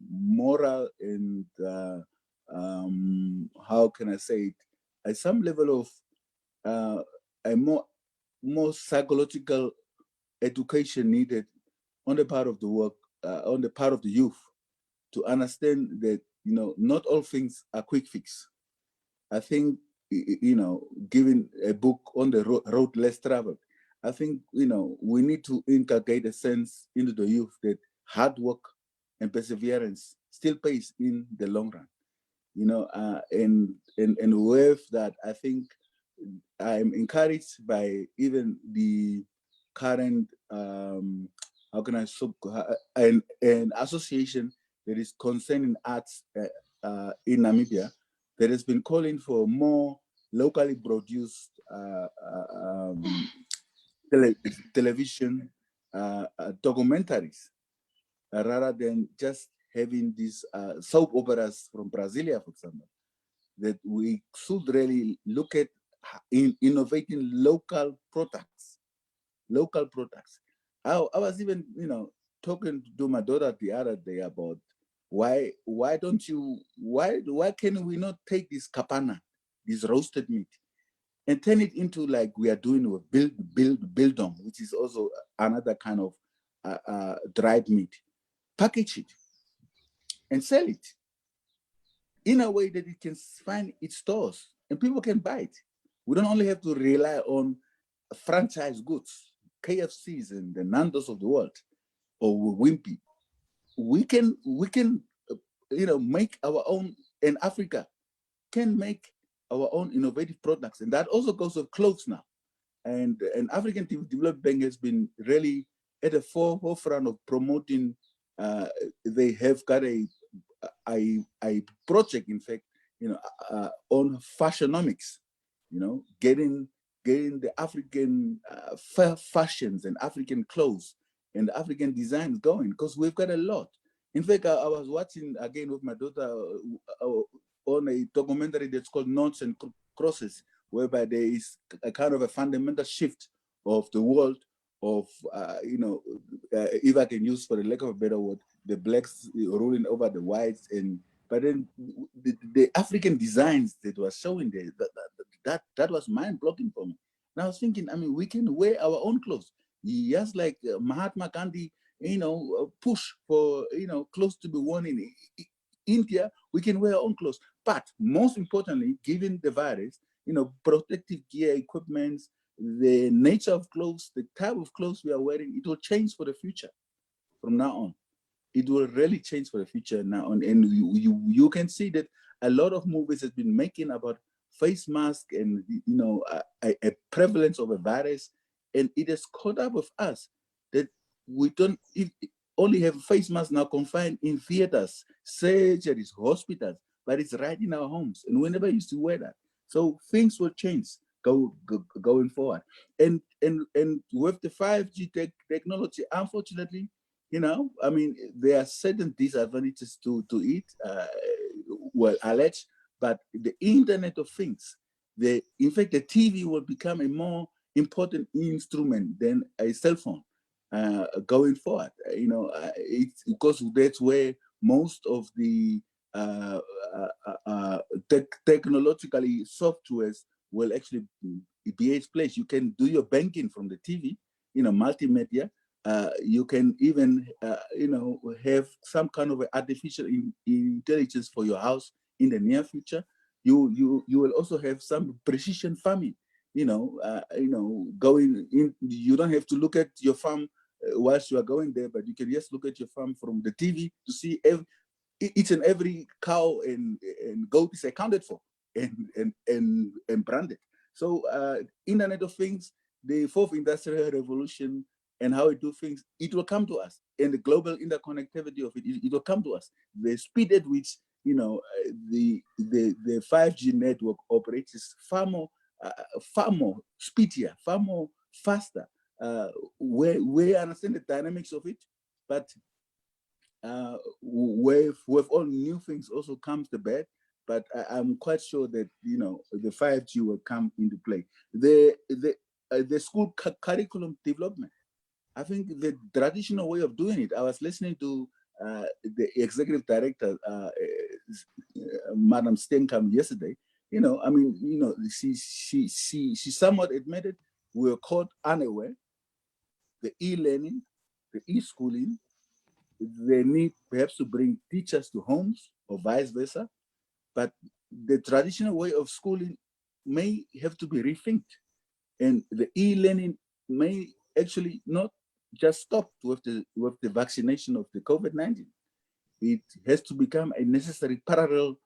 moral and how can I say it, some level of a more psychological education needed on the part of the work, on the part of the youth, to understand that, you know, not all things are quick fix. I think, you know, giving a book on the road less traveled, I think, you know, we need to inculcate a sense into the youth that hard work and perseverance still pays in the long run. You know, and with that, I think I'm encouraged by even the current how can I an association that is concerning arts in Namibia, that has been calling for more locally produced television documentaries, rather than just having these soap operas from Brasilia, for example. That we should really look at innovating local products. I was even, you know, talking to my daughter the other day about why can we not take this kapana, this roasted meat, and turn it into, like we are doing with biltong, which is also another kind of dried meat, package it and sell it in a way that it can find its stores and people can buy it. We don't only have to rely on franchise goods, KFCs and the Nandos of the world, or Wimpy. We can, you know, make our own, and Africa can make our own innovative products. And that also goes with clothes now. And African Development Bank has been really at the forefront of promoting. They have got a project, in fact, on fashionomics, getting the African fashions and African clothes and African designs going, because we've got a lot. In fact, I was watching again with my daughter on a documentary that's called Knots and Crosses, whereby there is a kind of a fundamental shift of the world of, if I can use, for the lack of a better word, the blacks ruling over the whites. But then the African designs that were showing there, that was mind-blowing for me. And I was thinking, I mean, we can wear our own clothes. Just like Mahatma Gandhi, push for, clothes to be worn in India, we can wear our own clothes. But most importantly, given the virus, protective gear, equipment, the nature of clothes, the type of clothes we are wearing, it will change for the future from now on. It will really change for the future now on. And you can see that a lot of movies have been making about face mask and, a prevalence of a virus. And it has caught up with us that we don't only have face masks now confined in theaters, surgeries, hospitals, but it's right in our homes. And we never used to wear that. So things will change going forward. And with the 5G technology, unfortunately, I mean, there are certain disadvantages to it, alleged, but the Internet of Things, in fact, the TV will become a more important instrument than a cell phone going forward. It's because that's where most of the technologically softwares will actually be its place. You can do your banking from the TV, multimedia. You can even, have some kind of artificial intelligence for your house in the near future. You will also have some precision farming. Going in. You don't have to look at your farm whilst you are going there, but you can just look at your farm from the TV to see each and every cow and goat is accounted for and branded. So Internet of Things, the fourth industrial revolution, and how it do things, it will come to us. And the global interconnectivity of it will come to us. The speed at which the 5G network operates is far more speedier, far more faster. We understand the dynamics of it, but with all new things also comes the bad. But I'm quite sure that the 5G will come into play. The school curriculum development, I think the traditional way of doing it. I was listening to the executive director, Madam Stenkamp, yesterday. She somewhat admitted we were caught unaware. The e-learning, the e-schooling, they need perhaps to bring teachers to homes or vice versa. But the traditional way of schooling may have to be rethinked. And the e-learning may actually not just stop with the vaccination of the COVID-19. It has to become a necessary parallel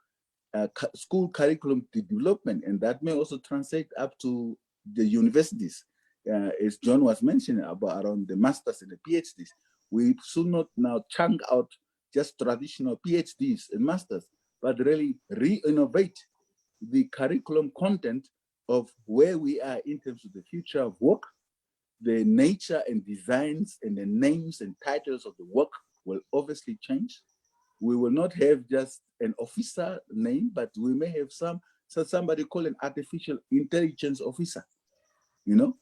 school curriculum development, and that may also translate up to the universities, as John was mentioning about around the masters and the PhDs. We should not now chunk out just traditional PhDs and masters, but really re-innovate the curriculum content of where we are in terms of the future of work. The nature and designs and the names and titles of the work will obviously change. We will not have just an officer name, but we may have somebody called an artificial intelligence officer, and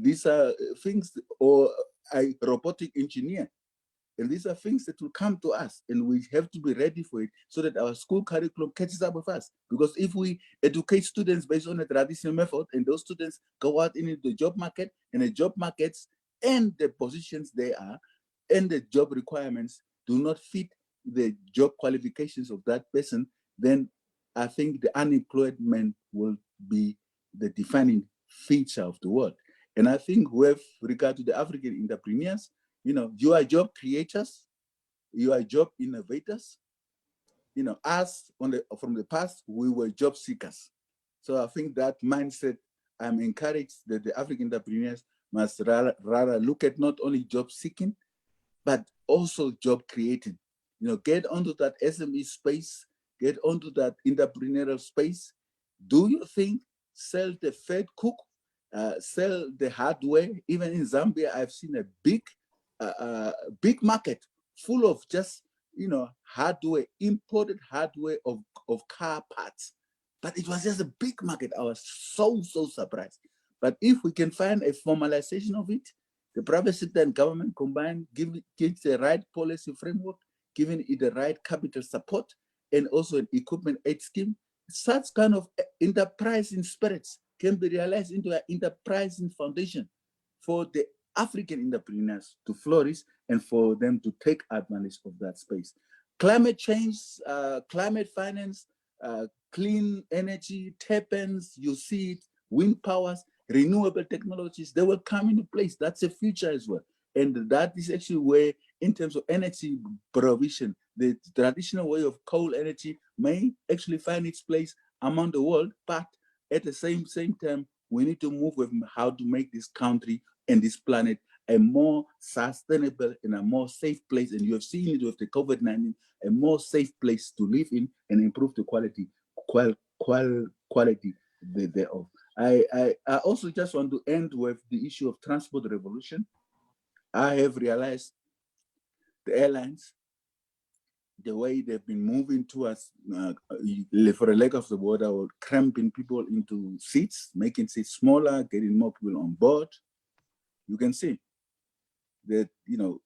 these are things, or a robotic engineer. And these are things that will come to us, and we have to be ready for it so that our school curriculum catches up with us. Because if we educate students based on a traditional method, and those students go out into the job market, and the job markets and the positions they are, and the job requirements do not fit the job qualifications of that person, then I think the unemployment will be the defining feature of the world. And I think with regard to the African entrepreneurs, you are job creators, you are job innovators. Us from the past, we were job seekers. So I think that mindset I'm encouraged that the African entrepreneurs must rather look at not only job seeking, but also job creating. Get onto that SME space, get onto that entrepreneurial space. Do your thing, sell the fed cook, sell the hardware. Even in Zambia, I've seen a big market full of just hardware, imported hardware of car parts. But it was just a big market. I was so surprised. But if we can find a formalization of it, the private sector and government combined, give it the right policy framework, giving it the right capital support, and also an equipment aid scheme, such kind of enterprising spirits can be realized into an enterprising foundation for the African entrepreneurs to flourish and for them to take advantage of that space. Climate change, climate finance, clean energy, terpenes, you see it, wind powers, renewable technologies, they will come into place. That's a future as well. And that is actually where, in terms of energy provision, the traditional way of coal energy may actually find its place among the world, but at the same time, we need to move with how to make this country and this planet a more sustainable and a more safe place. And you have seen it with the COVID-19, a more safe place to live in and improve the quality thereof. I also just want to end with the issue of transport revolution. I have realized the airlines, the way they've been moving towards, for a lack of the word, or cramping people into seats, making seats smaller, getting more people on board. You can see that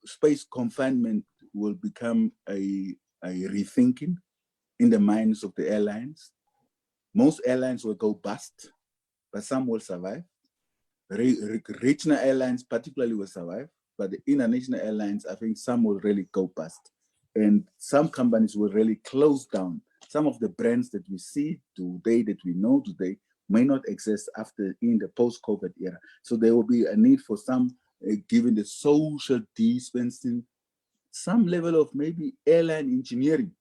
space confinement will become a rethinking in the minds of the airlines. Most airlines will go bust, but some will survive. Regional airlines particularly will survive, but the international airlines, I think some will really go bust. And some companies will really close down. Some of the brands that we see today, that we know today, may not exist after in the post-COVID era. So there will be a need for some, given the social distancing, some level of maybe airline engineering,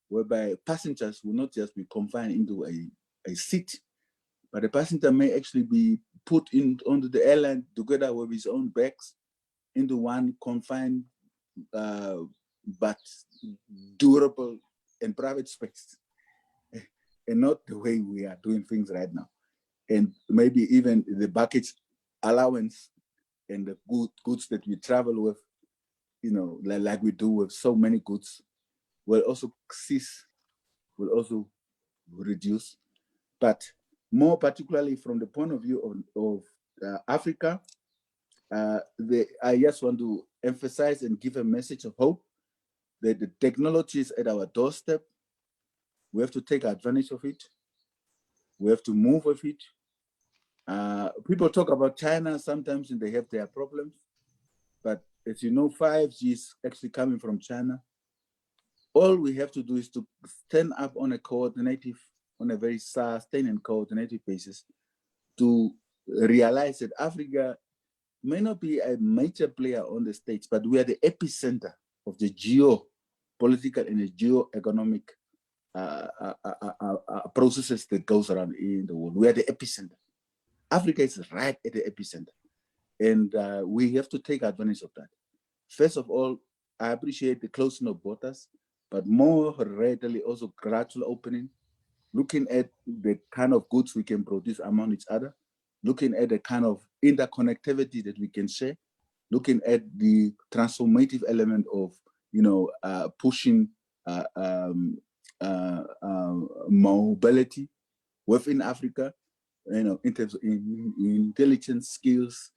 whereby passengers will not just be confined into a seat, but the passenger may actually be put onto the airline together with his own bags into one confined but durable and private space, and not the way we are doing things right now. And maybe even the baggage allowance and the goods that we travel with, like we do with so many goods, will also cease, will also reduce. But more particularly from the point of view of Africa, I just want to emphasize and give a message of hope that the technology is at our doorstep. We have to take advantage of it. We have to move with it. People talk about China sometimes and they have their problems. But as you know, 5G is actually coming from China. All we have to do is to stand up on a very sustained and coordinated basis to realize that Africa may not be a major player on the stage, but we are the epicenter of the geopolitical and the geoeconomic processes that goes around in the world. We are the epicenter. Africa is right at the epicenter. And we have to take advantage of that. First of all, I appreciate the closing of borders, but more readily also gradual opening, looking at the kind of goods we can produce among each other, looking at the kind of interconnectivity that we can share, looking at the transformative element of, pushing mobility within Africa, in terms of intelligence, skills,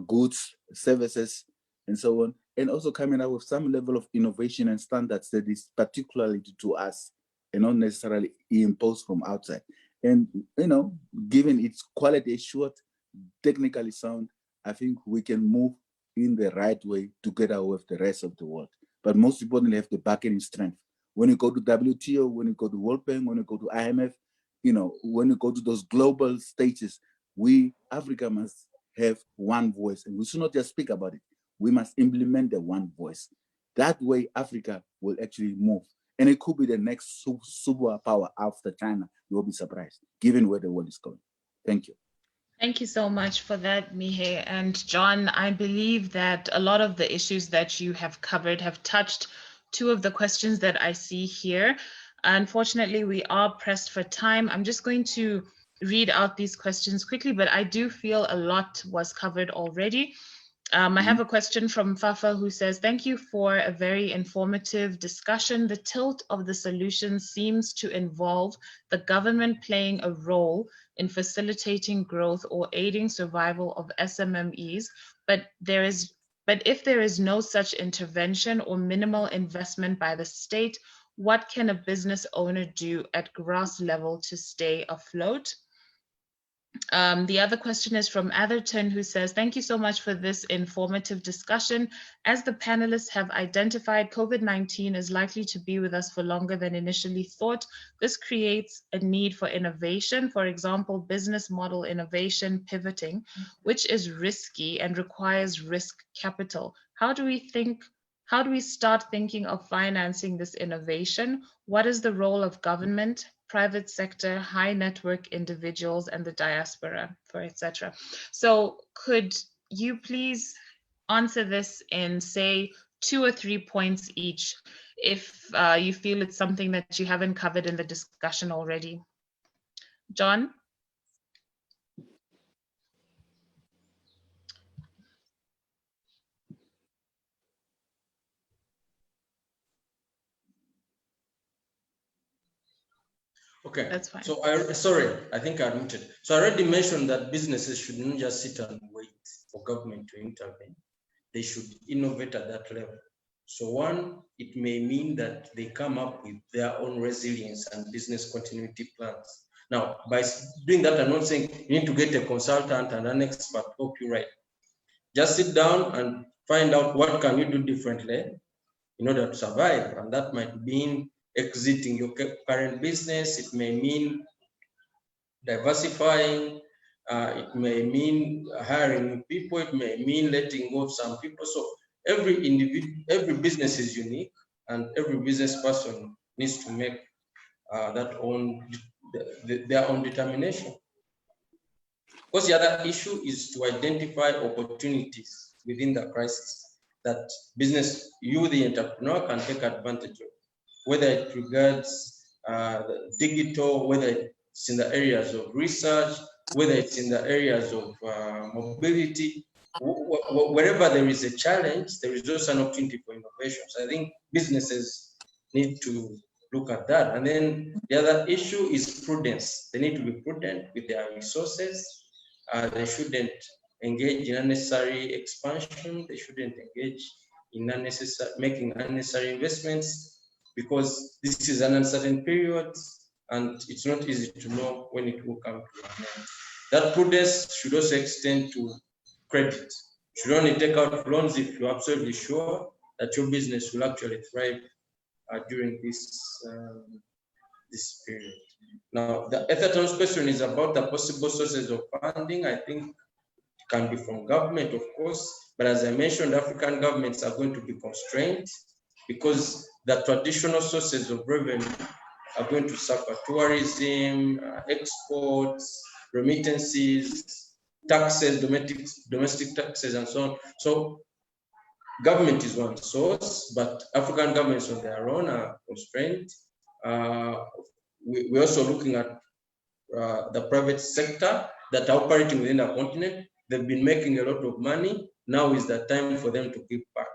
goods, services, and so on, and also coming up with some level of innovation and standards that is particularly to us and not necessarily imposed from outside. And, given its quality assured, technically sound, I think we can move in the right way together with the rest of the world. But most importantly, have the bargaining strength. When you go to WTO, when you go to World Bank, when you go to IMF, when you go to those global stages, we, Africa, must have one voice. And we should not just speak about it. We must implement the one voice. That way, Africa will actually move. And it could be the next superpower after China. You will be surprised, given where the world is going. Thank you. Thank you so much for that, Mihe. And John, I believe that a lot of the issues that you have covered have touched two of the questions that I see here. Unfortunately, we are pressed for time. I'm just going to read out these questions quickly, but I do feel a lot was covered already. I have a question from Fafa who says, thank you for a very informative discussion. The tilt of the solution seems to involve the government playing a role in facilitating growth or aiding survival of SMMEs, but if there is no such intervention or minimal investment by the state, what can a business owner do at grass level to stay afloat? The other question is from Atherton, who says, thank you so much for this informative discussion. As the panelists have identified, COVID-19 is likely to be with us for longer than initially thought. This creates a need for innovation, for example, business model innovation, pivoting, which is risky and requires risk capital. How do we start thinking of financing this innovation? What is the role of government, private sector, high network individuals, and the diaspora, for etc.? So could you please answer this in, say, 2 or 3 points each, if you feel it's something that you haven't covered in the discussion already? John? Okay, that's fine. So I think I muted. So I already mentioned that businesses should not just sit and wait for government to intervene. They should innovate at that level. So one, it may mean that they come up with their own resilience and business continuity plans. Now, by doing that, I'm not saying you need to get a consultant and an expert to help you write. Just sit down and find out what can you do differently in order to survive. And that might mean exiting your current business. It may mean diversifying. It may mean hiring people. It may mean letting go of some people. So every business is unique, and every business person needs to make their own determination. Of course, the other issue is to identify opportunities within the crisis that you, the entrepreneur, can take advantage of, whether it regards digital, whether it's in the areas of research, whether it's in the areas of mobility. Wherever there is a challenge, there is also an opportunity for innovation. So I think businesses need to look at that. And then the other issue is prudence. They need to be prudent with their resources. They shouldn't engage in unnecessary expansion. They shouldn't engage in making unnecessary investments, because this is an uncertain period and it's not easy to know when it will come to an end. That prudence should also extend to credit. You should only take out loans if you're absolutely sure that your business will actually thrive during this period. Now, the Etherton's question is about the possible sources of funding. I think it can be from government, of course, but as I mentioned, African governments are going to be constrained because the traditional sources of revenue are going to suffer: tourism, exports, remittances, taxes, domestic taxes, and so on. So government is one source, but African governments on their own are constrained. We're also looking at the private sector that are operating within the continent. They've been making a lot of money. Now is the time for them to give back.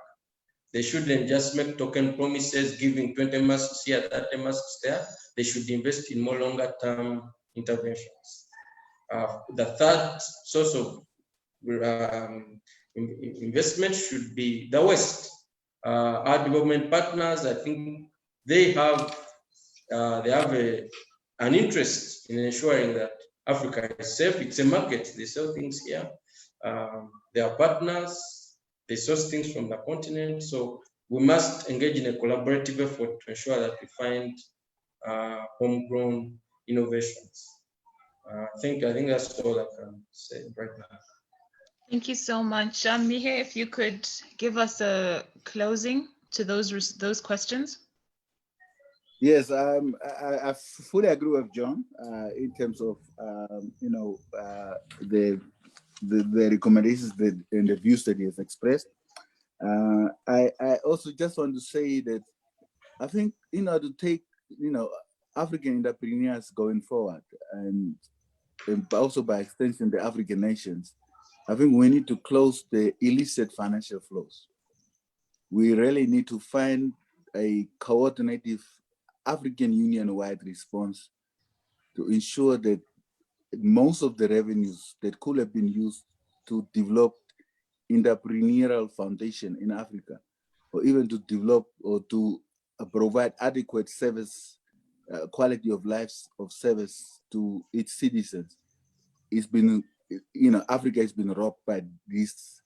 They shouldn't just make token promises, giving 20 masks here, 30 masks there. They should invest in more longer-term interventions. The third source of investment should be the West. Our development partners, I think they have an interest in ensuring that Africa is safe. It's a market. They sell things here. They are partners. They source things from the continent. So we must engage in a collaborative effort to ensure that we find homegrown innovations. I think that's all I can say right now. Thank you so much. Mihe, if you could give us a closing to those questions. Yes, I fully agree with John in terms of the, the recommendations that and the views that he has expressed. I also just want to say that I think to take African entrepreneurs going forward, and also by extension the African nations, I think we need to close the illicit financial flows. We really need to find a coordinated African Union-wide response to ensure that most of the revenues that could have been used to develop entrepreneurial foundation in Africa, or even to develop or to provide adequate service, quality of life of service to its citizens, it's been, Africa has been robbed by these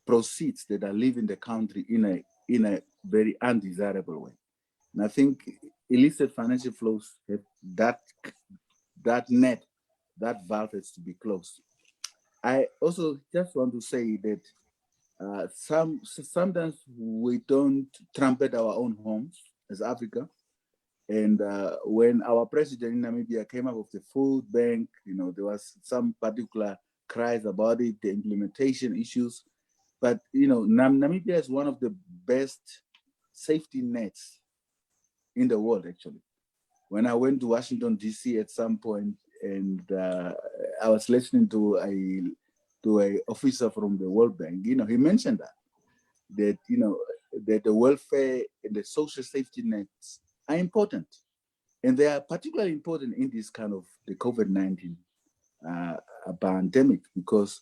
proceeds that are leaving the country in a very undesirable way. And I think illicit financial flows have that net, that valve has to be closed. I also just want to say that sometimes we don't trumpet our own homes as Africa. And when our president in Namibia came up with the food bank, there was some particular cries about it, the implementation issues. But Namibia is one of the best safety nets in the world, actually. When I went to Washington D.C. at some point, and I was listening to a officer from the World Bank, he mentioned that that the welfare and the social safety nets are important, and they are particularly important in this kind of the COVID-19 pandemic, because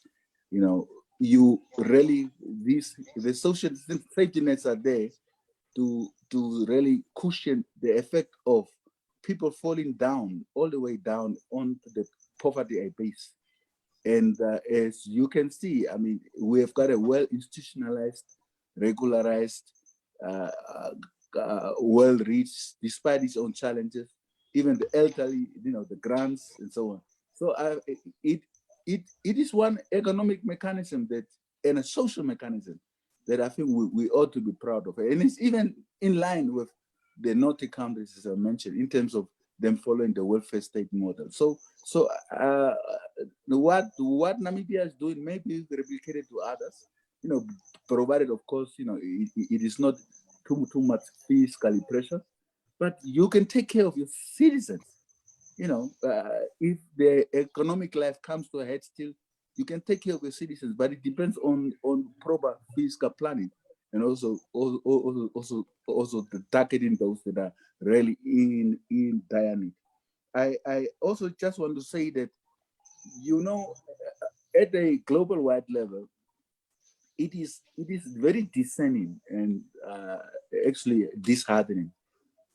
you really the social safety nets are there to really cushion the effect of people falling down all the way down onto the poverty base. And as you can see, I mean, we have got a well institutionalized, regularized, uh, well reached, despite its own challenges, even the elderly, the grants and so on. So it it is one economic mechanism that, and a social mechanism that I think we ought to be proud of, and it's even in line with the Nordic countries, as I mentioned, in terms of them following the welfare state model. So what Namibia is doing may be replicated to others, provided, of course, it is not too much fiscally pressure, but you can take care of your citizens. If the economic life comes to a head still, you can take care of your citizens, but it depends on proper fiscal planning, and also the targeting those that are really in dire need. I also just want to say that, at a global wide level, it is very discerning and actually disheartening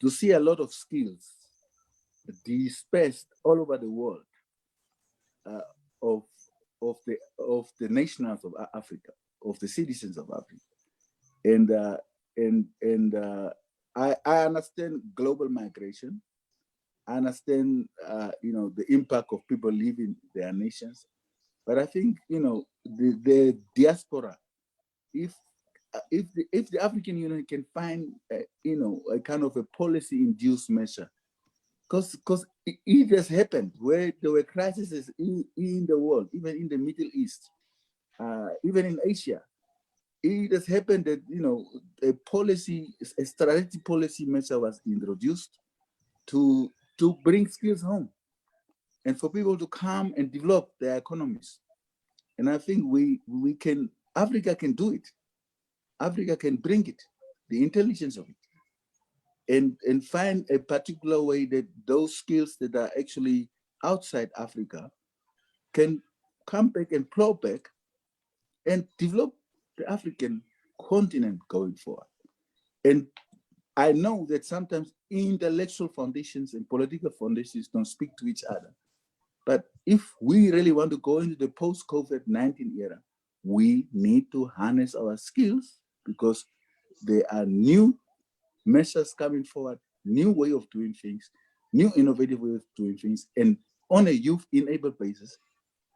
to see a lot of skills dispersed all over the world, uh, of the nationals of Africa, of the citizens of Africa, and I understand global migration. I understand the impact of people leaving their nations, but I think the diaspora, if if the African Union can find a kind of a policy induced measure, because it has happened where there were crises in the world, even in the Middle East, even in Asia. It has happened that a strategic policy measure was introduced to bring skills home and for people to come and develop their economies. And I think Africa can do it. Africa can bring it, the intelligence of it, and find a particular way that those skills that are actually outside Africa can come back and plow back and develop the African continent going forward. And I know that sometimes intellectual foundations and political foundations don't speak to each other. But if we really want to go into the post-COVID-19 era, we need to harness our skills, because there are new measures coming forward, new way of doing things, new innovative way of doing things. And on a youth-enabled basis,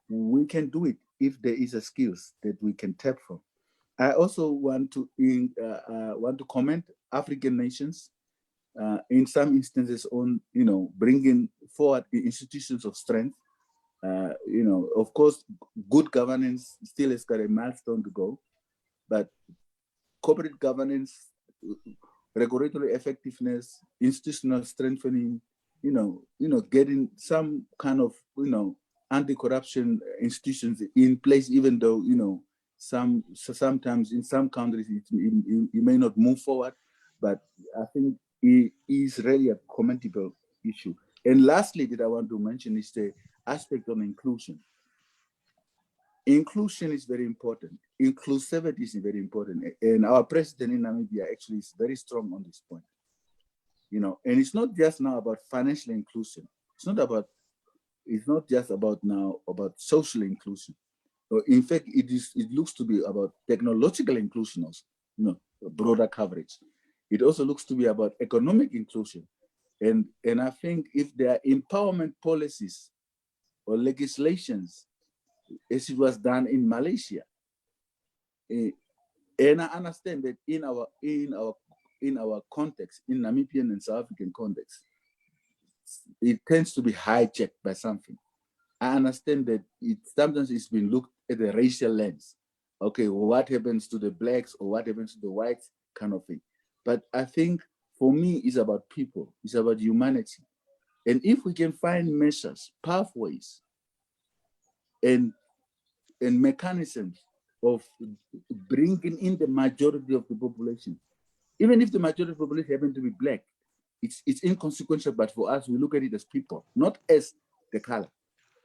we can do it if there is a skills that we can tap from. I also want to comment African nations in some instances on, bringing forward institutions of strength. Of course, good governance still has got a milestone to go, but corporate governance, regulatory effectiveness, institutional strengthening, getting some kind of, anti-corruption institutions in place, even though, sometimes in some countries you may not move forward, but I think it is really a commendable issue. And lastly, that I want to mention is the aspect of inclusion. Inclusion is very important. Inclusivity is very important. And our president in Namibia actually is very strong on this point. And it's not just now about financial inclusion. It's not just about now about social inclusion. In fact, it looks to be about technological inclusion also, broader coverage. It also looks to be about economic inclusion. And I think if there are empowerment policies or legislations, as it was done in Malaysia, and I understand that in our context, in Namibian and South African context, it tends to be hijacked by something. I understand that sometimes it's been looked at the racial lens. Okay, well, what happens to the blacks or what happens to the whites, kind of thing. But I think for me, it's about people, it's about humanity. And if we can find measures, pathways, and mechanisms of bringing in the majority of the population, even if the majority of the population happen to be black, it's inconsequential, but for us, we look at it as people, not as the color.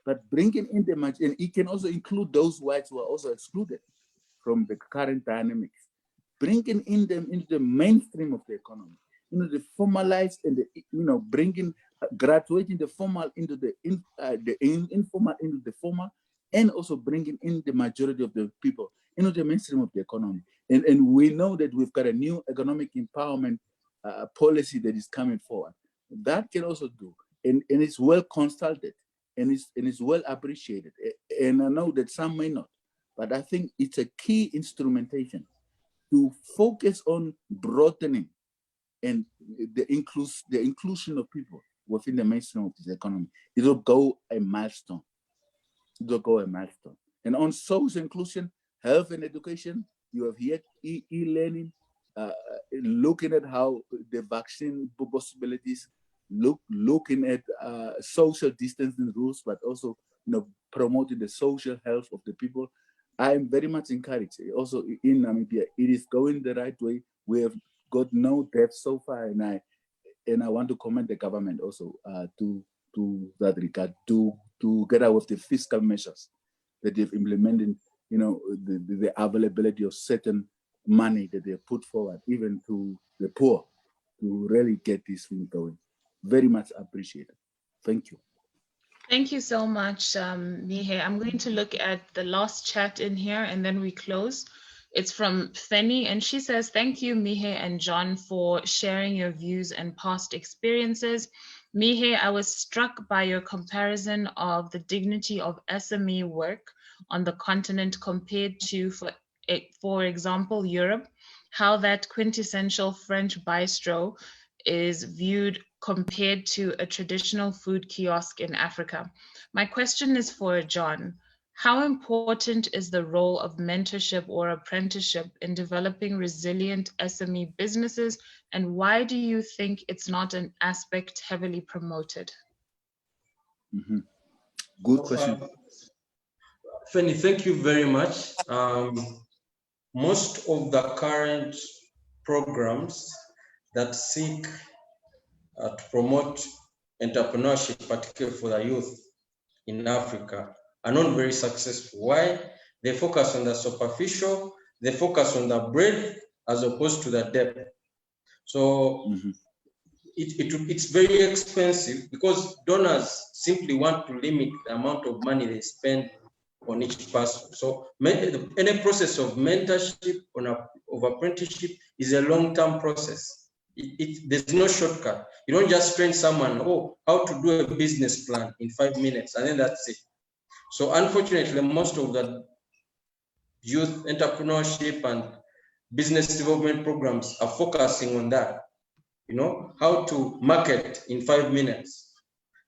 But bringing in the majority, and it can also include those whites who are also excluded from the current dynamics, bringing in them into the mainstream of the economy, the formalized and the, bringing, graduating the formal into the informal into the formal, and also bringing in the majority of the people into the mainstream of the economy. And we know that we've got a new economic empowerment policy that is coming forward. That can also do, and it's well consulted, and it's well appreciated. And I know that some may not, but I think it's a key instrumentation to focus on broadening and the inclusion of people within the mainstream of this economy. It will go a milestone. It will go a milestone. And on social inclusion, health and education, you have here e-learning, looking at how the vaccine possibilities, looking at social distancing rules, but also promoting the social health of the people. I am very much encouraged. Also in Namibia, it is going the right way. We have got no deaths so far, and I want to commend the government also to that regard, to get out with the fiscal measures that they've implemented. The availability of certain money that they put forward, even to the poor, to really get this thing going. Very much appreciated. Thank you. Thank you so much, Mihe. I'm going to look at the last chat in here and then we close. It's from Feni, and she says, thank you, Mihe and John, for sharing your views and past experiences. Mihe, I was struck by your comparison of the dignity of SME work on the continent compared to, for example, Europe, how that quintessential French bistro is viewed compared to a traditional food kiosk in Africa. My question is for John. How important is the role of mentorship or apprenticeship in developing resilient SME businesses, and why do you think it's not an aspect heavily promoted? Mm-hmm. Good question. Fanny, thank you very much. Most of the current programs that seek to promote entrepreneurship, particularly for the youth in Africa, are not very successful. Why? They focus on the superficial, they focus on the breadth as opposed to the depth. So it's very expensive because donors simply want to limit the amount of money they spend on each person. So any process of mentorship of apprenticeship is a long-term process. There's no shortcut. You don't just train someone, how to do a business plan in 5 minutes, and then that's it. So unfortunately, most of the youth entrepreneurship and business development programs are focusing on that. you know, how to market in 5 minutes,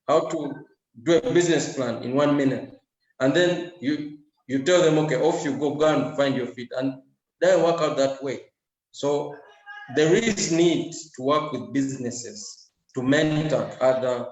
how to do a business plan in 1 minute. And then you tell them, okay, off you go and find your feet. And they work out that way. So there is need to work with businesses to mentor other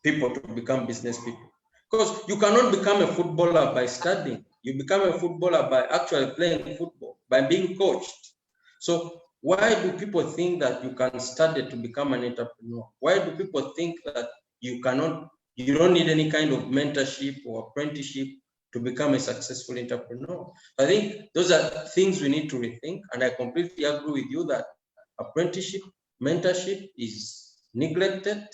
people to become business people. Because you cannot become a footballer by studying. You become a footballer by actually playing football, by being coached. So why do people think that you can study to become an entrepreneur? Why do people think that you don't need any kind of mentorship or apprenticeship to become a successful entrepreneur? I think those are things we need to rethink. And I completely agree with you that apprenticeship, mentorship is neglected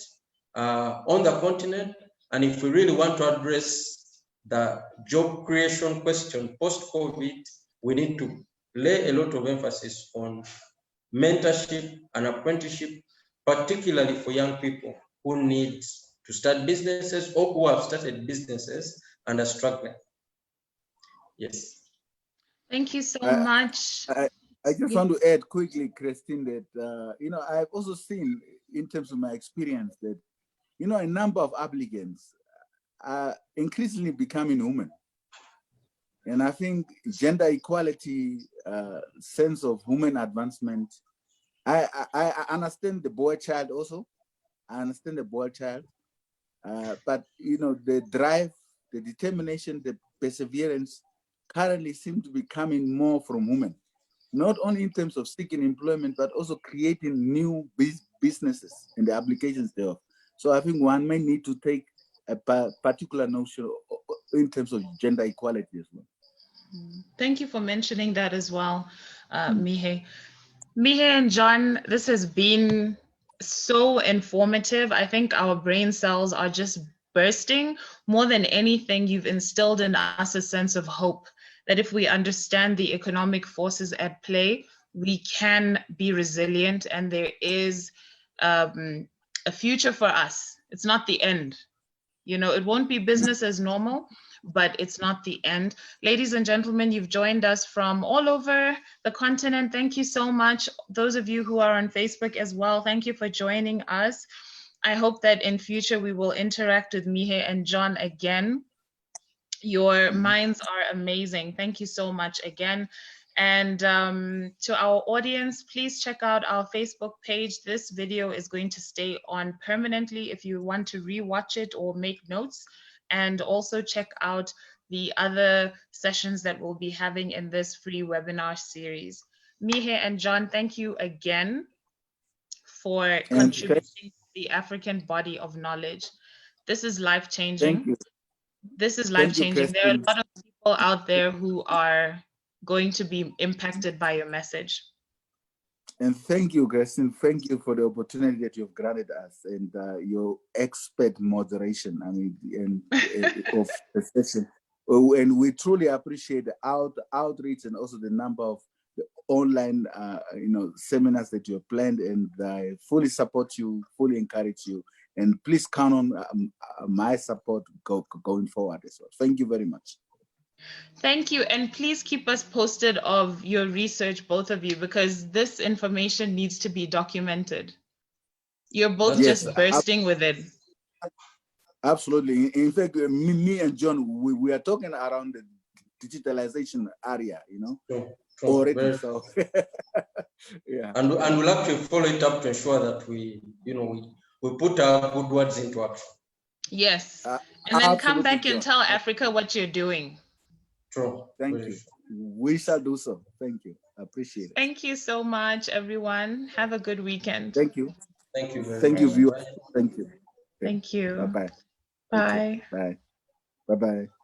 on the continent. And if we really want to address the job creation question post-COVID, we need to lay a lot of emphasis on mentorship and apprenticeship, particularly for young people who need to start businesses or who have started businesses and are struggling. Yes. Thank you so much. I just want to add quickly, Christine, that, you know, I've also seen in terms of my experience that, you know, a number of applicants are increasingly becoming women. And I think gender equality, sense of women advancement, I understand the boy child also. I understand the boy child. But, you know, the drive, the determination, the perseverance currently seem to be coming more from women, not only in terms of seeking employment, but also creating new businesses and the applications thereof. So I think one may need to take a particular notion in terms of gender equality as well. Thank you for mentioning that as well, Mihe. Mihe and John, this has been so informative. I think our brain cells are just bursting. More than anything, you've instilled in us a sense of hope that if we understand the economic forces at play, we can be resilient and there is a future for us. It's not the end. You know, it won't be business as normal, but it's not the end. Ladies and gentlemen, you've joined us from all over the continent. Thank you so much. Those of you who are on Facebook as well, thank you for joining us. I hope that in future we will interact with Mihe and John again. Your minds are amazing. Thank you so much again. And to our audience, please check out our Facebook page. This video is going to stay on permanently if you want to rewatch it or make notes. And also check out the other sessions that we'll be having in this free webinar series. Mihe and John, thank you again for contributing to the African body of knowledge. This is life-changing. Thank you. This is life-changing. There are a lot of people out there who are going to be impacted by your message. And thank you, Christine. Thank you for the opportunity that you've granted us and your expert moderation. I mean, and of the session. And we truly appreciate the outreach and also the number of the online, you know, seminars that you have planned. And I fully support you, fully encourage you. And please count on my support going forward as well. Thank you very much. Thank you. And please keep us posted of your research, both of you, because this information needs to be documented. You're both just bursting with it. Absolutely. In fact, me and John, we are talking around the digitalization area, you know, already. So, yeah. And we'll actually follow it up to ensure that we put our good words into action. Yes. And then come back and tell Africa what you're doing. True. Thank you. We shall do so. Thank you. I appreciate it. Thank you so much, everyone. Have a good weekend. Thank you. Thank you very much. Thank you, viewers. Thank you. Thank you. Bye-bye. Bye. Bye. Bye-bye.